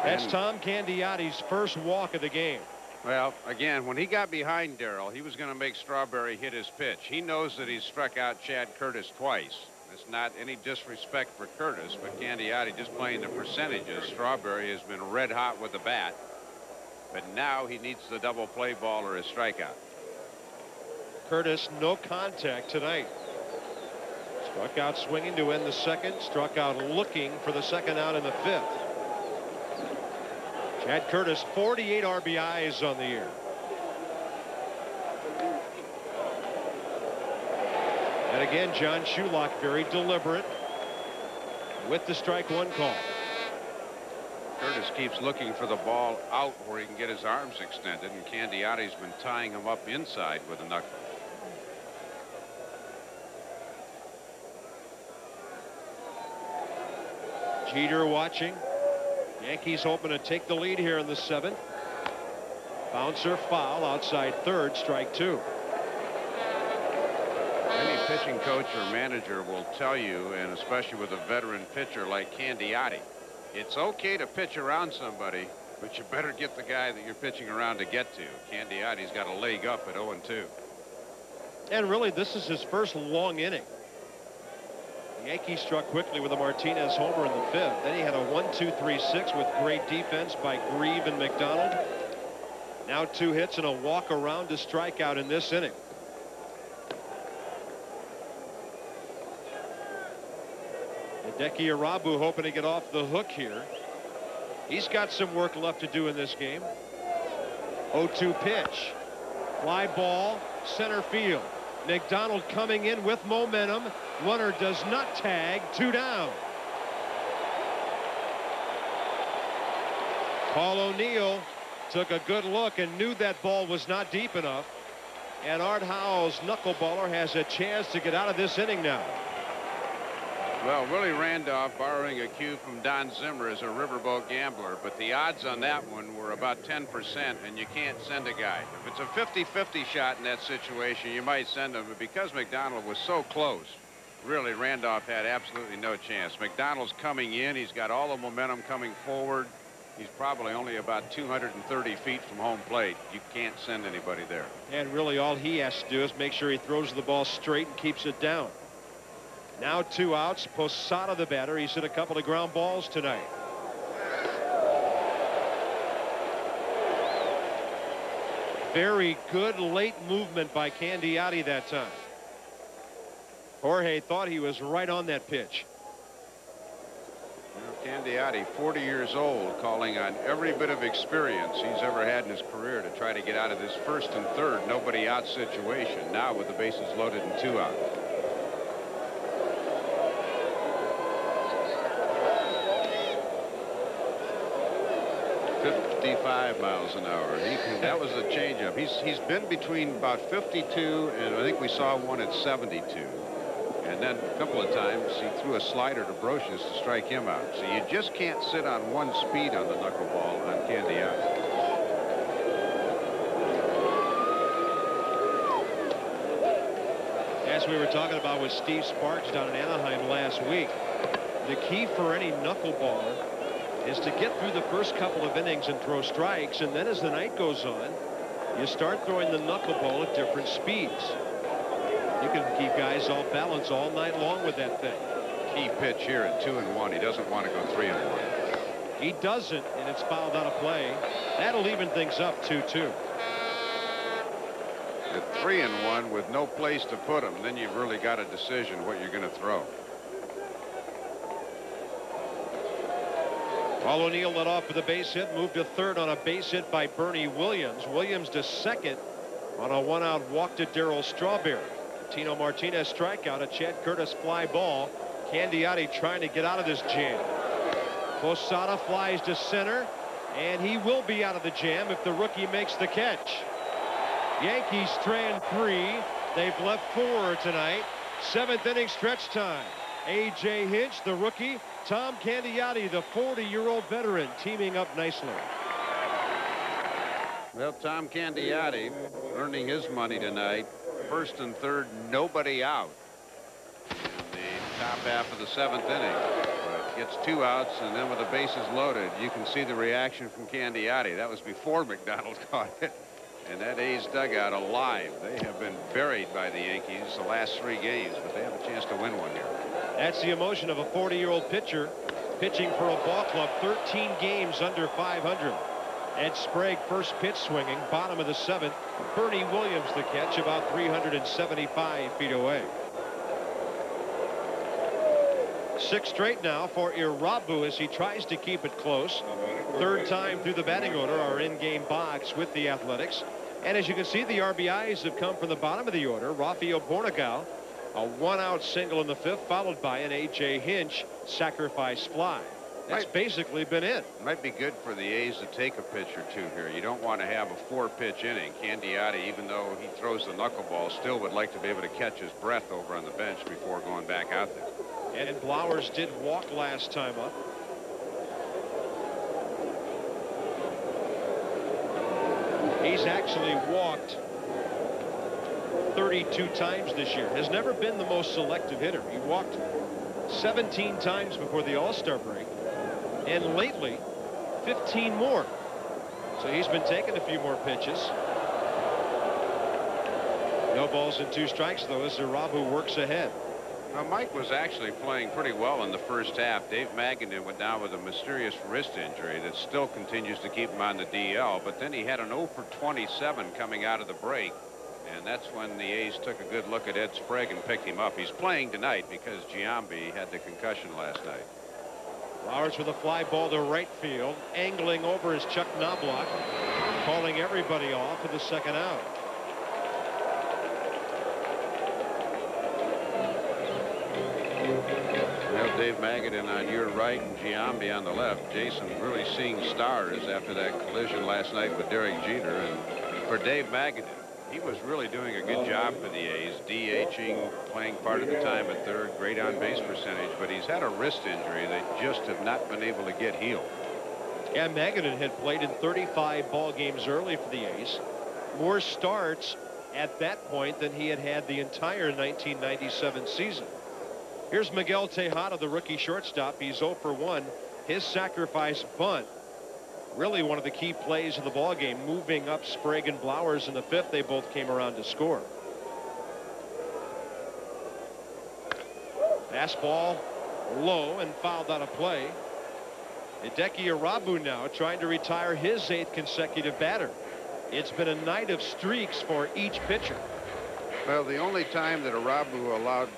That's Tom Candiotti's first walk of the game. Well, again, when he got behind Darryl, he was going to make Strawberry hit his pitch. He knows that he's struck out Chad Curtis twice. It's not any disrespect for Curtis, but Candiotti just playing the percentages. Strawberry has been red hot with the bat, but now he needs the double play ball or a strikeout. Curtis, no contact tonight. Struck out swinging to end the 2nd, struck out looking for the 2nd out in the 5th. Chad Curtis, 48 RBIs on the year. And again, John Shulock very deliberate with the strike 1 call. Curtis keeps looking for the ball out where he can get his arms extended, and Candiotti's been tying him up inside with a knuckle. Jeter watching. Yankees hoping to take the lead here in the 7th. Bouncer foul outside 3rd, strike 2. Any pitching coach or manager will tell you, and especially with a veteran pitcher like Candiotti, it's okay to pitch around somebody, but you better get the guy that you're pitching around to get to. Candiotti's got a leg up at 0-2. And really, this is his first long inning. The Yankees struck quickly with a Martinez homer in the 5th. Then he had a 1-2-3-6 with great defense by Grieve and McDonald. Now 2 hits and a walk around to strike out in this inning. Hideki Irabu hoping to get off the hook here. He's got some work left to do in this game. 0-2 pitch. Fly ball, center field. McDonald coming in with momentum. Runner does not tag. 2 down. Paul O'Neill took a good look and knew that ball was not deep enough. And Art Howe's knuckleballer has a chance to get out of this inning now. Well, Willie Randolph, borrowing a cue from Don Zimmer, is a riverboat gambler, but the odds on that one were about 10%, and you can't send a guy. If it's a 50-50 shot in that situation, you might send him, but because McDonald was so close, really Randolph had absolutely no chance. McDonald's coming in. He's got all the momentum coming forward. He's probably only about 230 feet from home plate. You can't send anybody there. And really all he has to do is make sure he throws the ball straight and keeps it down. Now 2 outs. Posada the batter. He's hit a couple of ground balls tonight. Very good late movement by Candiotti that time. Jorge thought he was right on that pitch. Candiotti, 40 years old, calling on every bit of experience he's ever had in his career to try to get out of this first and third nobody out situation. Now with the bases loaded and 2 out. .55 miles an hour. That was a changeup. He's been between about 52 and I think we saw one at 72. And then a couple of times he threw a slider to Brocious to strike him out. So you just can't sit on one speed on the knuckleball on Candiotti. As we were talking about with Steve Sparks down in Anaheim last week, the key for any knuckleballer is to get through the first couple of innings and throw strikes, and then as the night goes on, you start throwing the knuckleball at different speeds. You can keep guys off balance all night long with that thing. Key pitch here at 2-1. He doesn't want to go 3-1. He doesn't, and it's fouled out of play. That'll even things up 2-2. At 3-1 with no place to put him, then you've really got a decision what you're going to throw. Paul O'Neill led off with a base hit, moved to third on a base hit by Bernie Williams. Williams to second on a 1-out walk to Darryl Strawberry. Tino Martinez strikeout, a Chad Curtis fly ball. Candiotti trying to get out of this jam. Posada flies to center, and he will be out of the jam if the rookie makes the catch. Yankees strand 3. They've left 4 tonight. 7th inning stretch time. A.J. Hinch, the rookie. Tom Candiotti, the 40-year-old veteran, teaming up nicely. Well, Tom Candiotti earning his money tonight. First and third, nobody out in the top half of the 7th inning. But gets 2 outs, and then with the bases loaded, you can see the reaction from Candiotti. That was before McDonald caught it. And that A's dugout alive. They have been buried by the Yankees the last 3 games, but they have a chance to win one here. That's the emotion of a 40-year-old pitcher pitching for a ball club 13 games under 500. Ed Sprague first pitch swinging, bottom of the 7th. Bernie Williams the catch, about 375 feet away. 6 straight now for Irabu as he tries to keep it close. 3rd time through the batting order, our in-game box with the Athletics. And as you can see, the RBIs have come from the bottom of the order. Rafael Bornegau, a 1-out single in the 5th, followed by an A.J. Hinch sacrifice fly. That's basically been it. Might be good for the A's to take a pitch or 2 here. You don't want to have a 4-pitch inning. Candiotti, even though he throws the knuckleball, still would like to be able to catch his breath over on the bench before going back out there. And Blowers did walk last time up. He's actually walked 32 times this year. Has never been the most selective hitter. He walked 17 times before the All-Star break, and lately 15 more. So he's been taking a few more pitches. No balls and 2 strikes though as Irabu works ahead. Now, Mike was actually playing pretty well in the first half. Dave Magadan went down with a mysterious wrist injury that still continues to keep him on the DL, but then he had an 0 for 27 coming out of the break, and that's when the A's took a good look at Ed Sprague and picked him up. He's playing tonight because Giambi had the concussion last night. Flowers with a fly ball to right field. Angling over is Chuck Knobloch, calling everybody off for the 2nd out. Well, Dave Magadan on your right and Giambi on the left. Jason really seeing stars after that collision last night with Derek Jeter. And for Dave Magadan, he was really doing a good job for the A's, DHing, playing part of the time at third, great on-base percentage, but he's had a wrist injury that just have not been able to get healed. Yeah, Magadan had played in 35 ball games early for the A's. More starts at that point than he had had the entire 1997 season. Here's Miguel Tejada, the rookie shortstop. He's 0 for 1. His sacrifice bunt, really one of the key plays of the ball game, moving up Sprague and Blowers in the 5th. They both came around to score. Fastball low and fouled out of play. Hideki Irabu now trying to retire his 8th consecutive batter. It's been a night of streaks for each pitcher. Well, the only time that Irabu allowed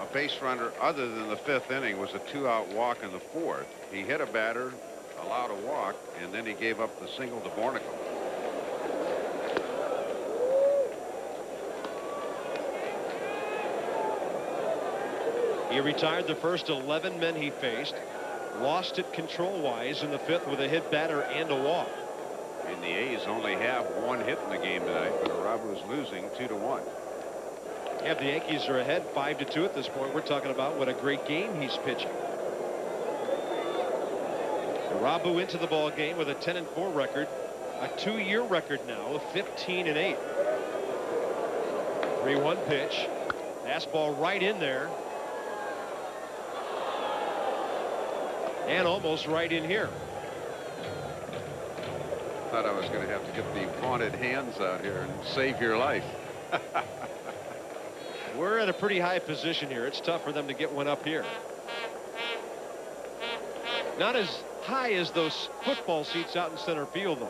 a base runner other than the 5th inning was a 2-out walk in the 4th. He hit a batter, allowed a walk, and then he gave up the single to Bornicle. He retired the first 11 men he faced, lost it control-wise in the 5th with a hit batter and a walk. And the A's only have 1 hit in the game tonight, but Irabu is losing 2-1. Yeah, the Yankees are ahead 5-2 at this point. We're talking about what a great game he's pitching. Irabu into the ball game with a 10-4 record, a 2-year record now of 15-8. 3-1 pitch, fastball right in there. And almost right in here. Thought I was going to have to get the vaunted hands out here and save your life. We're in a pretty high position here. It's tough for them to get one up here. Not as high as those football seats out in center field, though.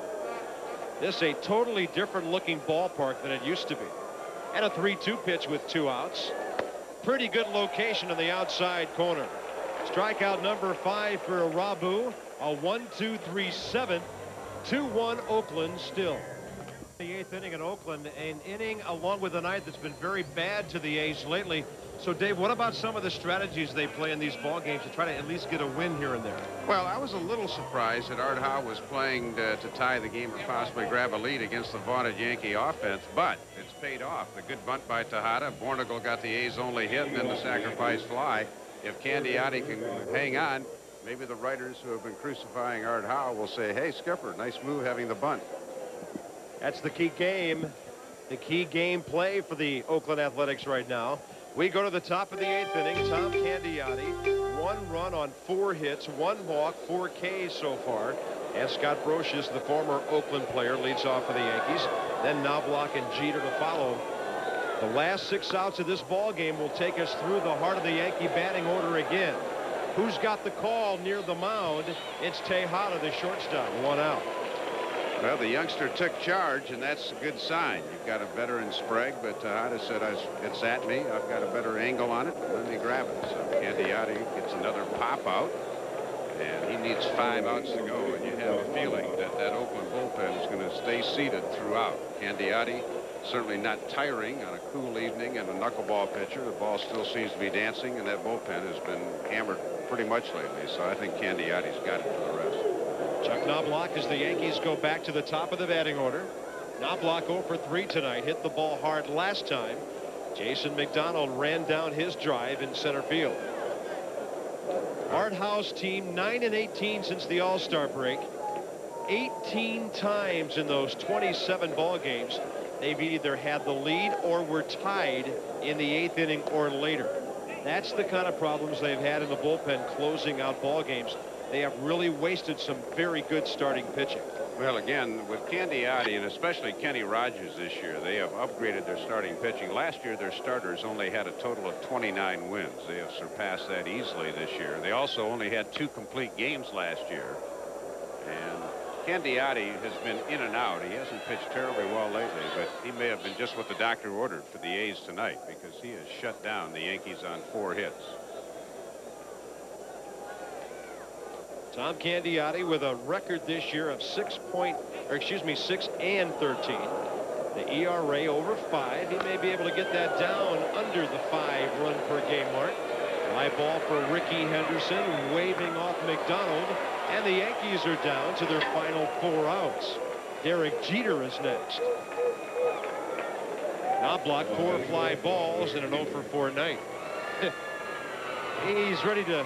This is a totally different looking ballpark than it used to be. And a 3-2 pitch with 2 outs. Pretty good location in the outside corner. Strikeout number 5 for Irabu. A 1-2-3-7. 2-1 Oakland still. The 8th inning in Oakland, an inning along with the 9th that's been very bad to the A's lately. So Dave, what about some of the strategies they play in these ball games to try to at least get a win here and there? Well, I was a little surprised that Art Howe was playing to tie the game or possibly grab a lead against the vaunted Yankee offense, but it's paid off. The good bunt by Tejada. Bornicle got the A's only hit, and then the sacrifice fly. If Candiotti can hang on, maybe the writers who have been crucifying Art Howe will say, hey, Skipper, nice move having the bunt. That's the key game. The key game play for the Oakland Athletics right now. We go to the top of the 8th inning. Tom Candiotti, 1 run on 4 hits, 1 walk, 4 Ks so far. And Scott Brocious, the former Oakland player, leads off for the Yankees. Then Knobloch and Jeter to follow. The last 6 outs of this ball game will take us through the heart of the Yankee batting order again. Who's got the call near the mound? It's Tejada, the shortstop. 1 out. Well, the youngster took charge, and that's a good sign. You've got a veteran Sprague, but Tejada said, it's at me. I've got a better angle on it. Let me grab it. So Candiotti gets another pop out, and he needs 5 outs to go. And you have a feeling that that Oakland bullpen is going to stay seated throughout. Candiotti certainly not tiring on a cool evening, and a knuckleball pitcher. The ball still seems to be dancing, and that bullpen has been hammered pretty much lately. So I think Candiotti's got it for the rest. Chuck Knobloch as the Yankees go back to the top of the batting order. Knobloch 0 for 3 tonight. Hit the ball hard last time. Jason McDonald ran down his drive in center field. Art Howe's team 9-18 since the All-Star break. 18 times in those 27 ball games they've either had the lead or were tied in the 8th inning or later. That's the kind of problems they've had in the bullpen closing out ball games. They have really wasted some very good starting pitching. Well, again, with Candiotti and especially Kenny Rogers this year, they have upgraded their starting pitching. Last year, their starters only had a total of 29 wins. They have surpassed that easily this year. They also only had 2 complete games last year. And Candiotti has been in and out. He hasn't pitched terribly well lately, but he may have been just what the doctor ordered for the A's tonight, because he has shut down the Yankees on 4 hits. Tom Candiotti with a record this year of 6 and 13. The ERA over 5. He may be able to get that down under the 5 run per game mark. Fly ball for Ricky Henderson, waving off McDonald, and the Yankees are down to their final 4 outs. Derek Jeter is next. Knobloch 4 fly balls and an 0 for 4 night. He's ready to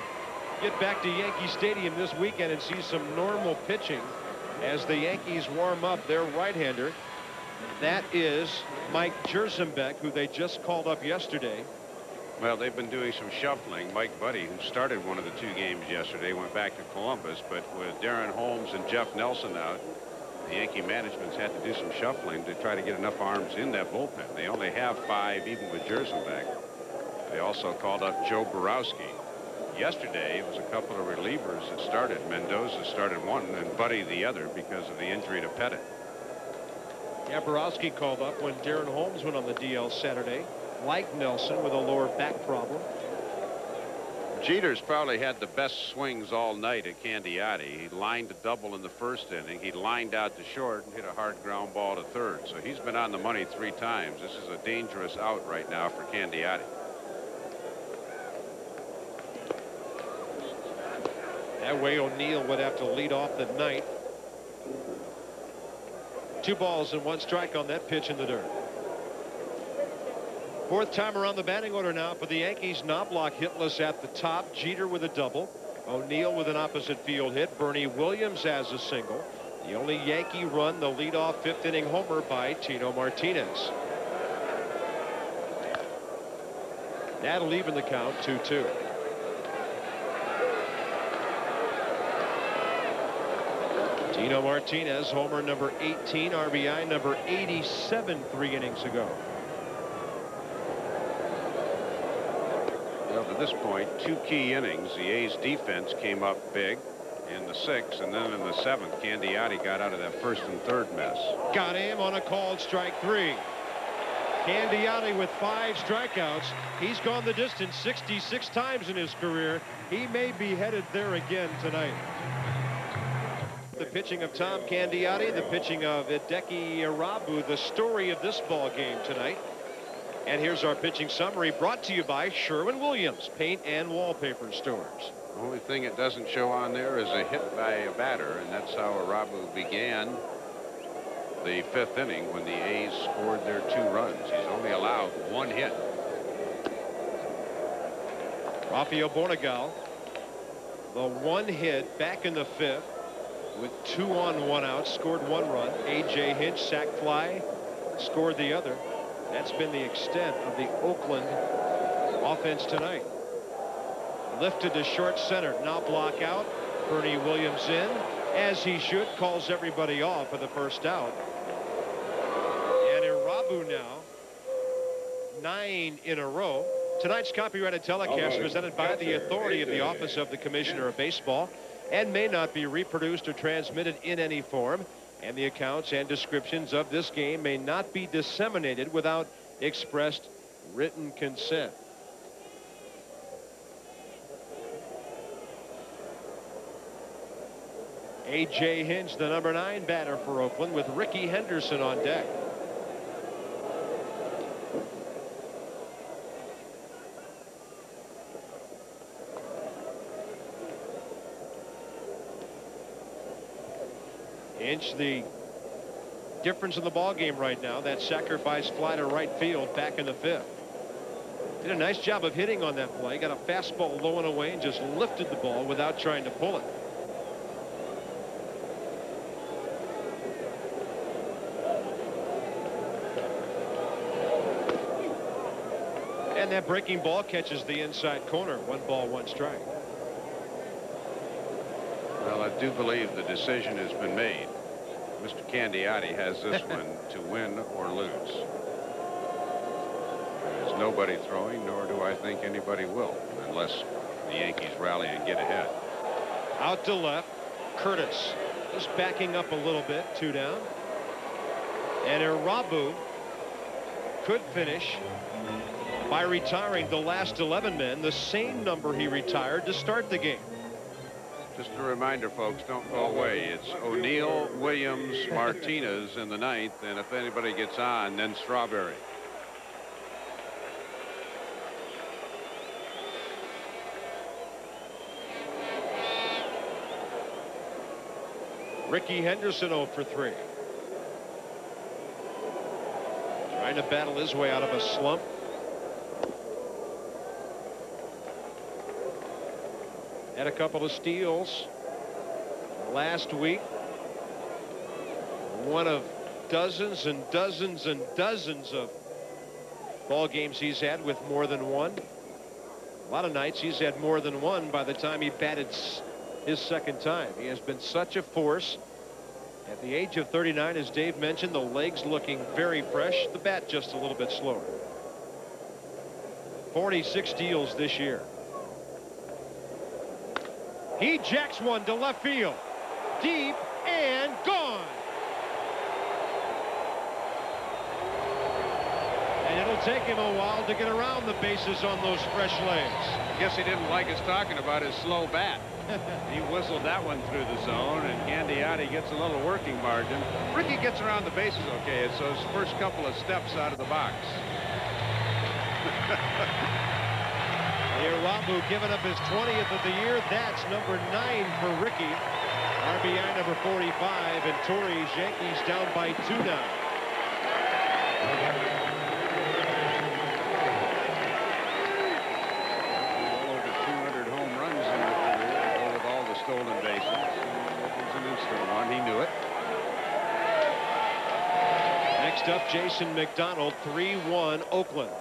get back to Yankee Stadium this weekend and see some normal pitching as the Yankees warm up their right-hander. That is Mike Jersenbeck, who they just called up yesterday. Well, they've been doing some shuffling. Mike Buddy, who started one of the 2 games yesterday, went back to Columbus, but with Darren Holmes and Jeff Nelson out, the Yankee management's had to do some shuffling to try to get enough arms in that bullpen. They only have 5 even with Jersenbeck. They also called up Joe Borowski. Yesterday, it was a couple of relievers that started. Mendoza started one and Buddy the other because of the injury to Pettit. Yeah, Borowski called up when Darren Holmes went on the DL Saturday, like Nelson, with a lower back problem. Jeter's probably had the best swings all night at Candiotti. He lined a double in the first inning. He lined out to short and hit a hard ground ball to third. So he's been on the money 3 times. This is a dangerous out right now for Candiotti. That way O'Neill would have to lead off the ninth. 2 balls and 1 strike on that pitch in the dirt. 4th time around the batting order now for the Yankees. Knobloch hitless at the top. Jeter with a double. O'Neill with an opposite field hit. Bernie Williams has a single. The only Yankee run, the leadoff 5th inning homer by Tino Martinez. That'll even the count 2-2. Tino Martinez, homer number 18, RBI number 87 3 innings ago. Well, to this point, 2 key innings. The A's defense came up big in the 6th, and then in the 7th, Candiotti got out of that 1st and 3rd mess. Got him on a called strike 3. Candiotti with 5 strikeouts. He's gone the distance 66 times in his career. He may be headed there again tonight. The pitching of Tom Candiotti, the pitching of Hideki Irabu, the story of this ball game tonight. And here's our pitching summary brought to you by Sherwin-Williams Paint and Wallpaper Stores. The only thing it doesn't show on there is a hit by a batter, and that's how Irabu began the 5th inning when the A's scored their 2 runs. He's only allowed 1 hit. Rafael Bornegal, the 1 hit back in the 5th with 2 on 1 out, scored 1 run. A.J. Hinch, sac fly, scored the other. That's been the extent of the Oakland offense tonight. Lifted to short center. Now block out. Bernie Williams in, as he should. Calls everybody off for the first out. And Irabu now 9 in a row. Tonight's copyrighted telecast presented by the authority of the Office of the Commissioner of Baseball and may not be reproduced or transmitted in any form. And the accounts and descriptions of this game may not be disseminated without expressed written consent. A.J. Hinch, the number 9 batter for Oakland, with Ricky Henderson on deck. Hinch, the difference in the ball game right now, that sacrifice fly to right field back in the 5th. Did a nice job of hitting on that play. Got a fastball low and away and just lifted the ball without trying to pull it. And that breaking ball catches the inside corner. 1 ball, 1 strike. Well, I do believe the decision has been made. Mr. Candiotti has this one to win or lose. There's nobody throwing, nor do I think anybody will, unless the Yankees rally and get ahead. Out to left. Curtis is backing up a little bit. 2 down. And Irabu could finish by retiring the last 11 men, the same number he retired to start the game. Just a reminder, folks, don't go away. It's O'Neill, Williams, Martinez in the 9th, and if anybody gets on, then Strawberry. Ricky Henderson 0 for 3. Trying to battle his way out of a slump. Had a couple of steals last week. One of dozens and dozens and dozens of ball games he's had with more than 1. A lot of nights he's had more than 1 by the time he batted his 2nd time. He has been such a force. At the age of 39, as Dave mentioned, the legs looking very fresh, the bat just a little bit slower. 46 steals this year. He jacks one to left field. Deep and gone. And it'll take him a while to get around the bases on those fresh legs. I guess he didn't like us talking about his slow bat. He whistled that one through the zone, and Candiotti gets a little working margin. Ricky gets around the bases okay. It's those first couple of steps out of the box. Irabu giving up his 20th of the year. That's number 9 for Ricky. RBI number 45, and Torrey's Yankees down by 2 now. Stolen bases. It was an instant one. He knew it. Next up, Jason McDonald, 3-1 Oakland.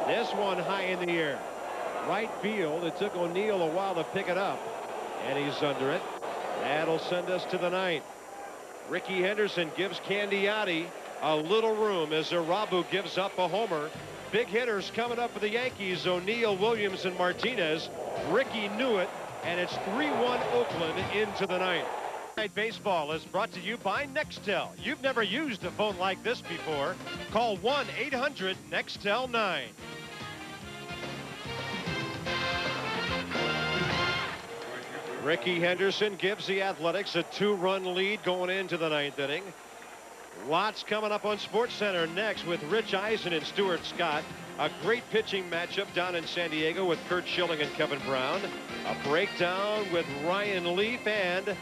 This one high in the air. Right field. It took O'Neill a while to pick it up, and he's under it. That'll send us to the 9th. Ricky Henderson gives Candiotti a little room as Irabu gives up a homer. Big hitters coming up for the Yankees. O'Neill, Williams, and Martinez. Ricky knew it, and it's 3-1 Oakland into the 9th. Night Baseball is brought to you by Nextel. You've never used a phone like this before. Call 1-800-NEXTEL-9. Ricky Henderson gives the Athletics a 2-run lead going into the 9th inning. Lots coming up on SportsCenter next with Rich Eisen and Stuart Scott. A great pitching matchup down in San Diego with Kurt Schilling and Kevin Brown. A breakdown with Ryan Leaf and a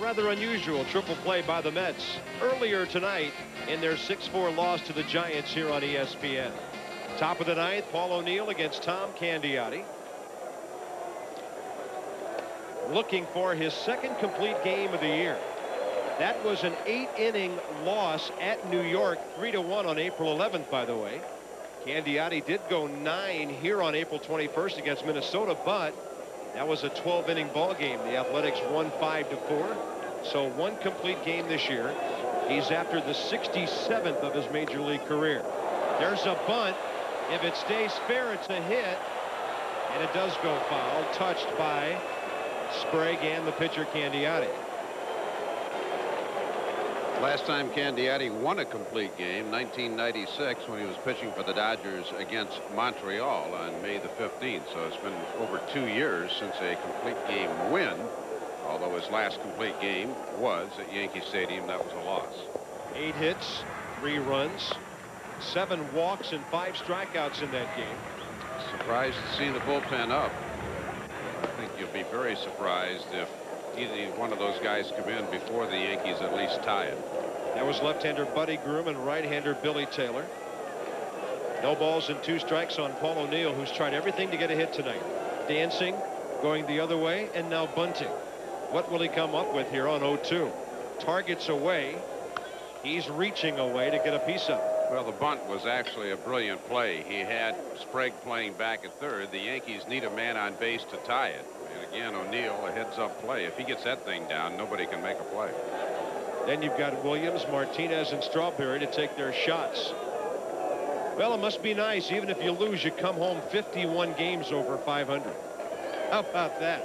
rather unusual triple play by the Mets earlier tonight in their 6-4 loss to the Giants here on ESPN. Top of the 9th, Paul O'Neill against Tom Candiotti. Looking for his 2nd complete game of the year. That was an 8-inning loss at New York, 3-1 on April 11th, by the way. Candiotti did go 9 here on April 21st against Minnesota, but that was a 12-inning ball game. The Athletics won 5-4, so 1 complete game this year. He's after the 67th of his major league career. There's a bunt. If it stays fair, it's a hit, and it does go foul, touched by Sprague and the pitcher Candiotti. Last time Candiotti won a complete game, 1996, when he was pitching for the Dodgers against Montreal on May the 15th. So it's been over 2 years since a complete game win, although his last complete game was at Yankee Stadium. That was a loss. 8 hits, 3 runs, 7 walks, and 5 strikeouts in that game. Surprised to see the bullpen up. I think you'll be very surprised if either one of those guys come in before the Yankees at least tie it. That was left-hander Buddy Groom and right-hander Billy Taylor. No balls and 2 strikes on Paul O'Neill, who's tried everything to get a hit tonight. Dancing, going the other way, and now bunting. What will he come up with here on 0-2? Targets away. He's reaching away to get a piece of it. Well, the bunt was actually a brilliant play. He had Sprague playing back at third. The Yankees need a man on base to tie it. And again, O'Neill, a heads-up play. If he gets that thing down, nobody can make a play. Then you've got Williams, Martinez, and Strawberry to take their shots. Well, it must be nice. Even if you lose, you come home 51 games over 500. How about that?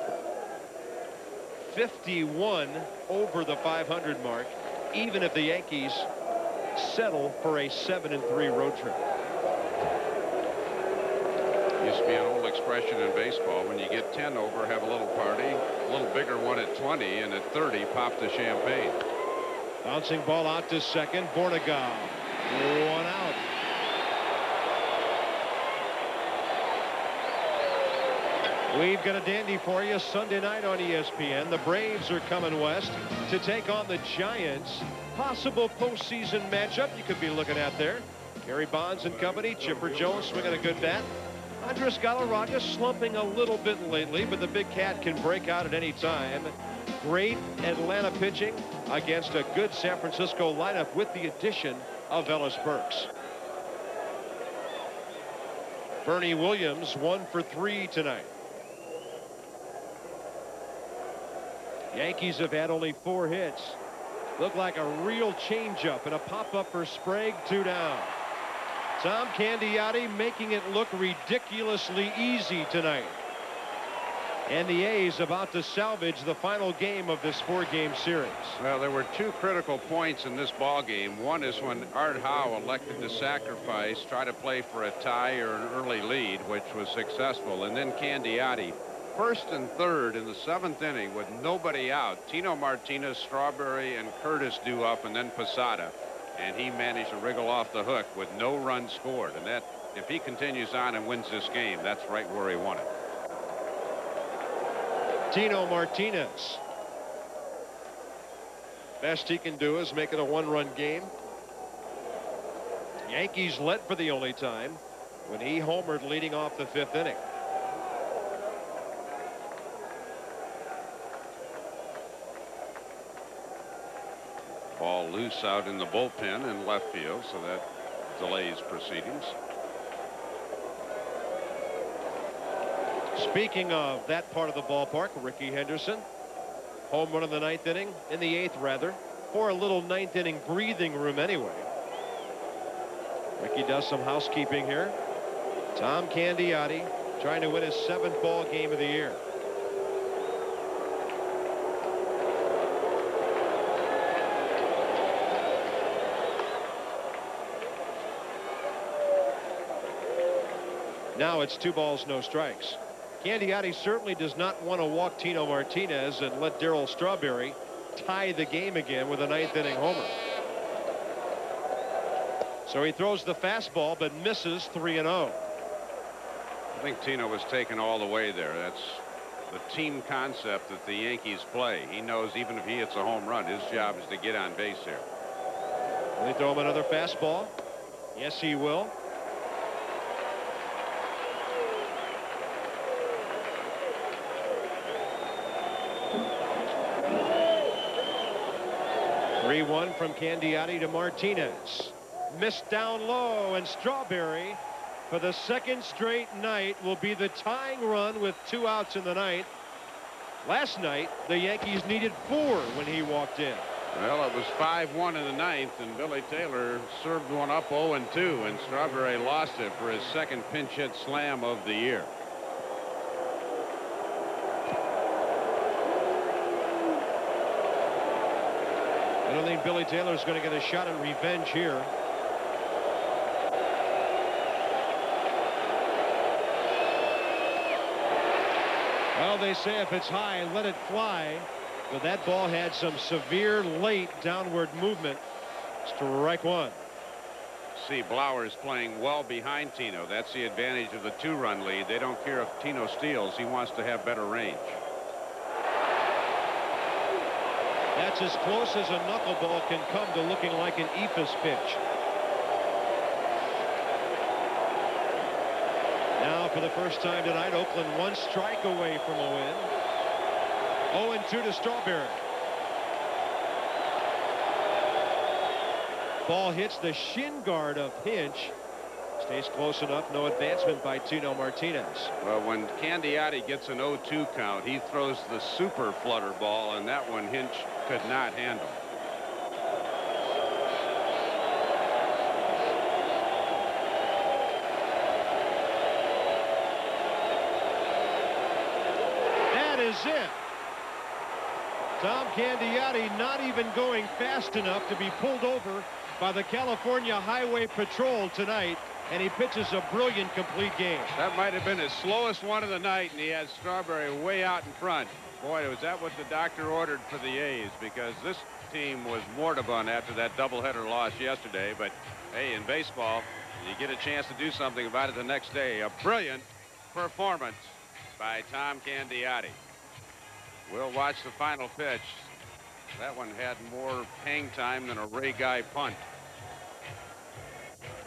51 over the 500 mark, even if the Yankees settle for a 7-3 road trip. Used to be an old expression in baseball. When you get 10 over, have a little party. A little bigger one at 20, and at 30, pop the champagne. Bouncing ball out to second. Bornegal. 1 out. We've got a dandy for you Sunday night on ESPN. The Braves are coming west to take on the Giants. Possible postseason matchup you could be looking at there. Gary Bonds and company. Chipper Jones swinging a good bat. Andres Galarraga slumping a little bit lately, but the big cat can break out at any time. Great Atlanta pitching against a good San Francisco lineup with the addition of Ellis Burks. Bernie Williams 1 for 3 tonight. Yankees have had only 4 hits. Looked like a real changeup and a pop-up for Sprague. 2 down. Tom Candiotti making it look ridiculously easy tonight. And the A's about to salvage the final game of this 4-game series. Well, there were 2 critical points in this ball game. One is when Art Howe elected to sacrifice, try to play for a tie or an early lead, which was successful. And then Candiotti, 1st and 3rd in the 7th inning with nobody out. Tino Martinez, Strawberry, and Curtis due up, and then Posada. And he managed to wriggle off the hook with no runs scored. And that, if he continues on and wins this game, that's right where he won it. Tino Martinez. Best he can do is make it a 1-run game. Yankees led for the only time when he homered leading off the 5th inning. Ball loose out in the bullpen in left field, so that delays proceedings. Speaking of that part of the ballpark, Ricky Henderson, home run in the 9th inning, in the 8th rather, for a little 9th inning breathing room anyway. Ricky does some housekeeping here. Tom Candiotti trying to win his 7th ball game of the year. Now it's 2 balls, no strikes. Candiotti certainly does not want to walk Tino Martinez and let Darryl Strawberry tie the game again with a 9th inning homer. So he throws the fastball but misses 3-0. I think Tino was taken all the way there. That's the team concept that the Yankees play. He knows even if he hits a home run, his job is to get on base here. Will they throw him another fastball? Yes, he will. Three-1 from Candiotti to Martinez. Missed down low, and Strawberry for the 2nd straight night will be the tying run with 2 outs in the 9th. Last night the Yankees needed 4 when he walked in. Well, it was 5-1 in the 9th, and Billy Taylor served one up 0-2, and Strawberry lost it for his 2nd pinch hit slam of the year. I don't think Billy Taylor's going to get a shot at revenge here. Well, they say if it's high, let it fly. But that ball had some severe late downward movement. Strike 1. See, Blauer's playing well behind Tino. That's the advantage of the 2-run lead. They don't care if Tino steals. He wants to have better range. That's as close as a knuckleball can come to looking like an eephus pitch. Now for the first time tonight, Oakland 1 strike away from a win. 0-2 to Strawberry. Ball hits the shin guard of Hinch. Stays close enough. No advancement by Tino Martinez. Well, when Candiotti gets an 0-2 count, he throws the super flutter ball, and that one Hinch could not handle. That is it. Tom Candiotti not even going fast enough to be pulled over by the California Highway Patrol tonight, and he pitches a brilliant complete game. That might have been his slowest one of the night, and he had Strawberry way out in front. Boy, was that what the doctor ordered for the A's, because this team was moribund after that doubleheader loss yesterday. But hey, in baseball, you get a chance to do something about it the next day. A brilliant performance by Tom Candiotti. We'll watch the final pitch. That one had more hang time than a Ray Guy punt.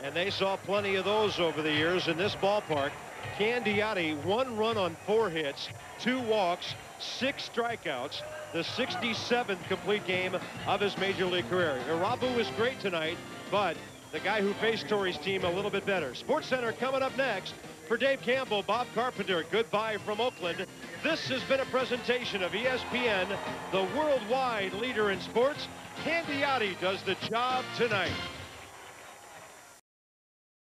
And they saw plenty of those over the years in this ballpark. Candiotti, 1 run on 4 hits, 2 walks, 6 strikeouts, the 67th complete game of his major league career. Irabu was great tonight, but the guy who faced Torrey's team a little bit better. Sports Center coming up next. For Dave Campbell, Bob Carpenter, goodbye from Oakland. This has been a presentation of ESPN, the worldwide leader in sports. Candiotti does the job tonight.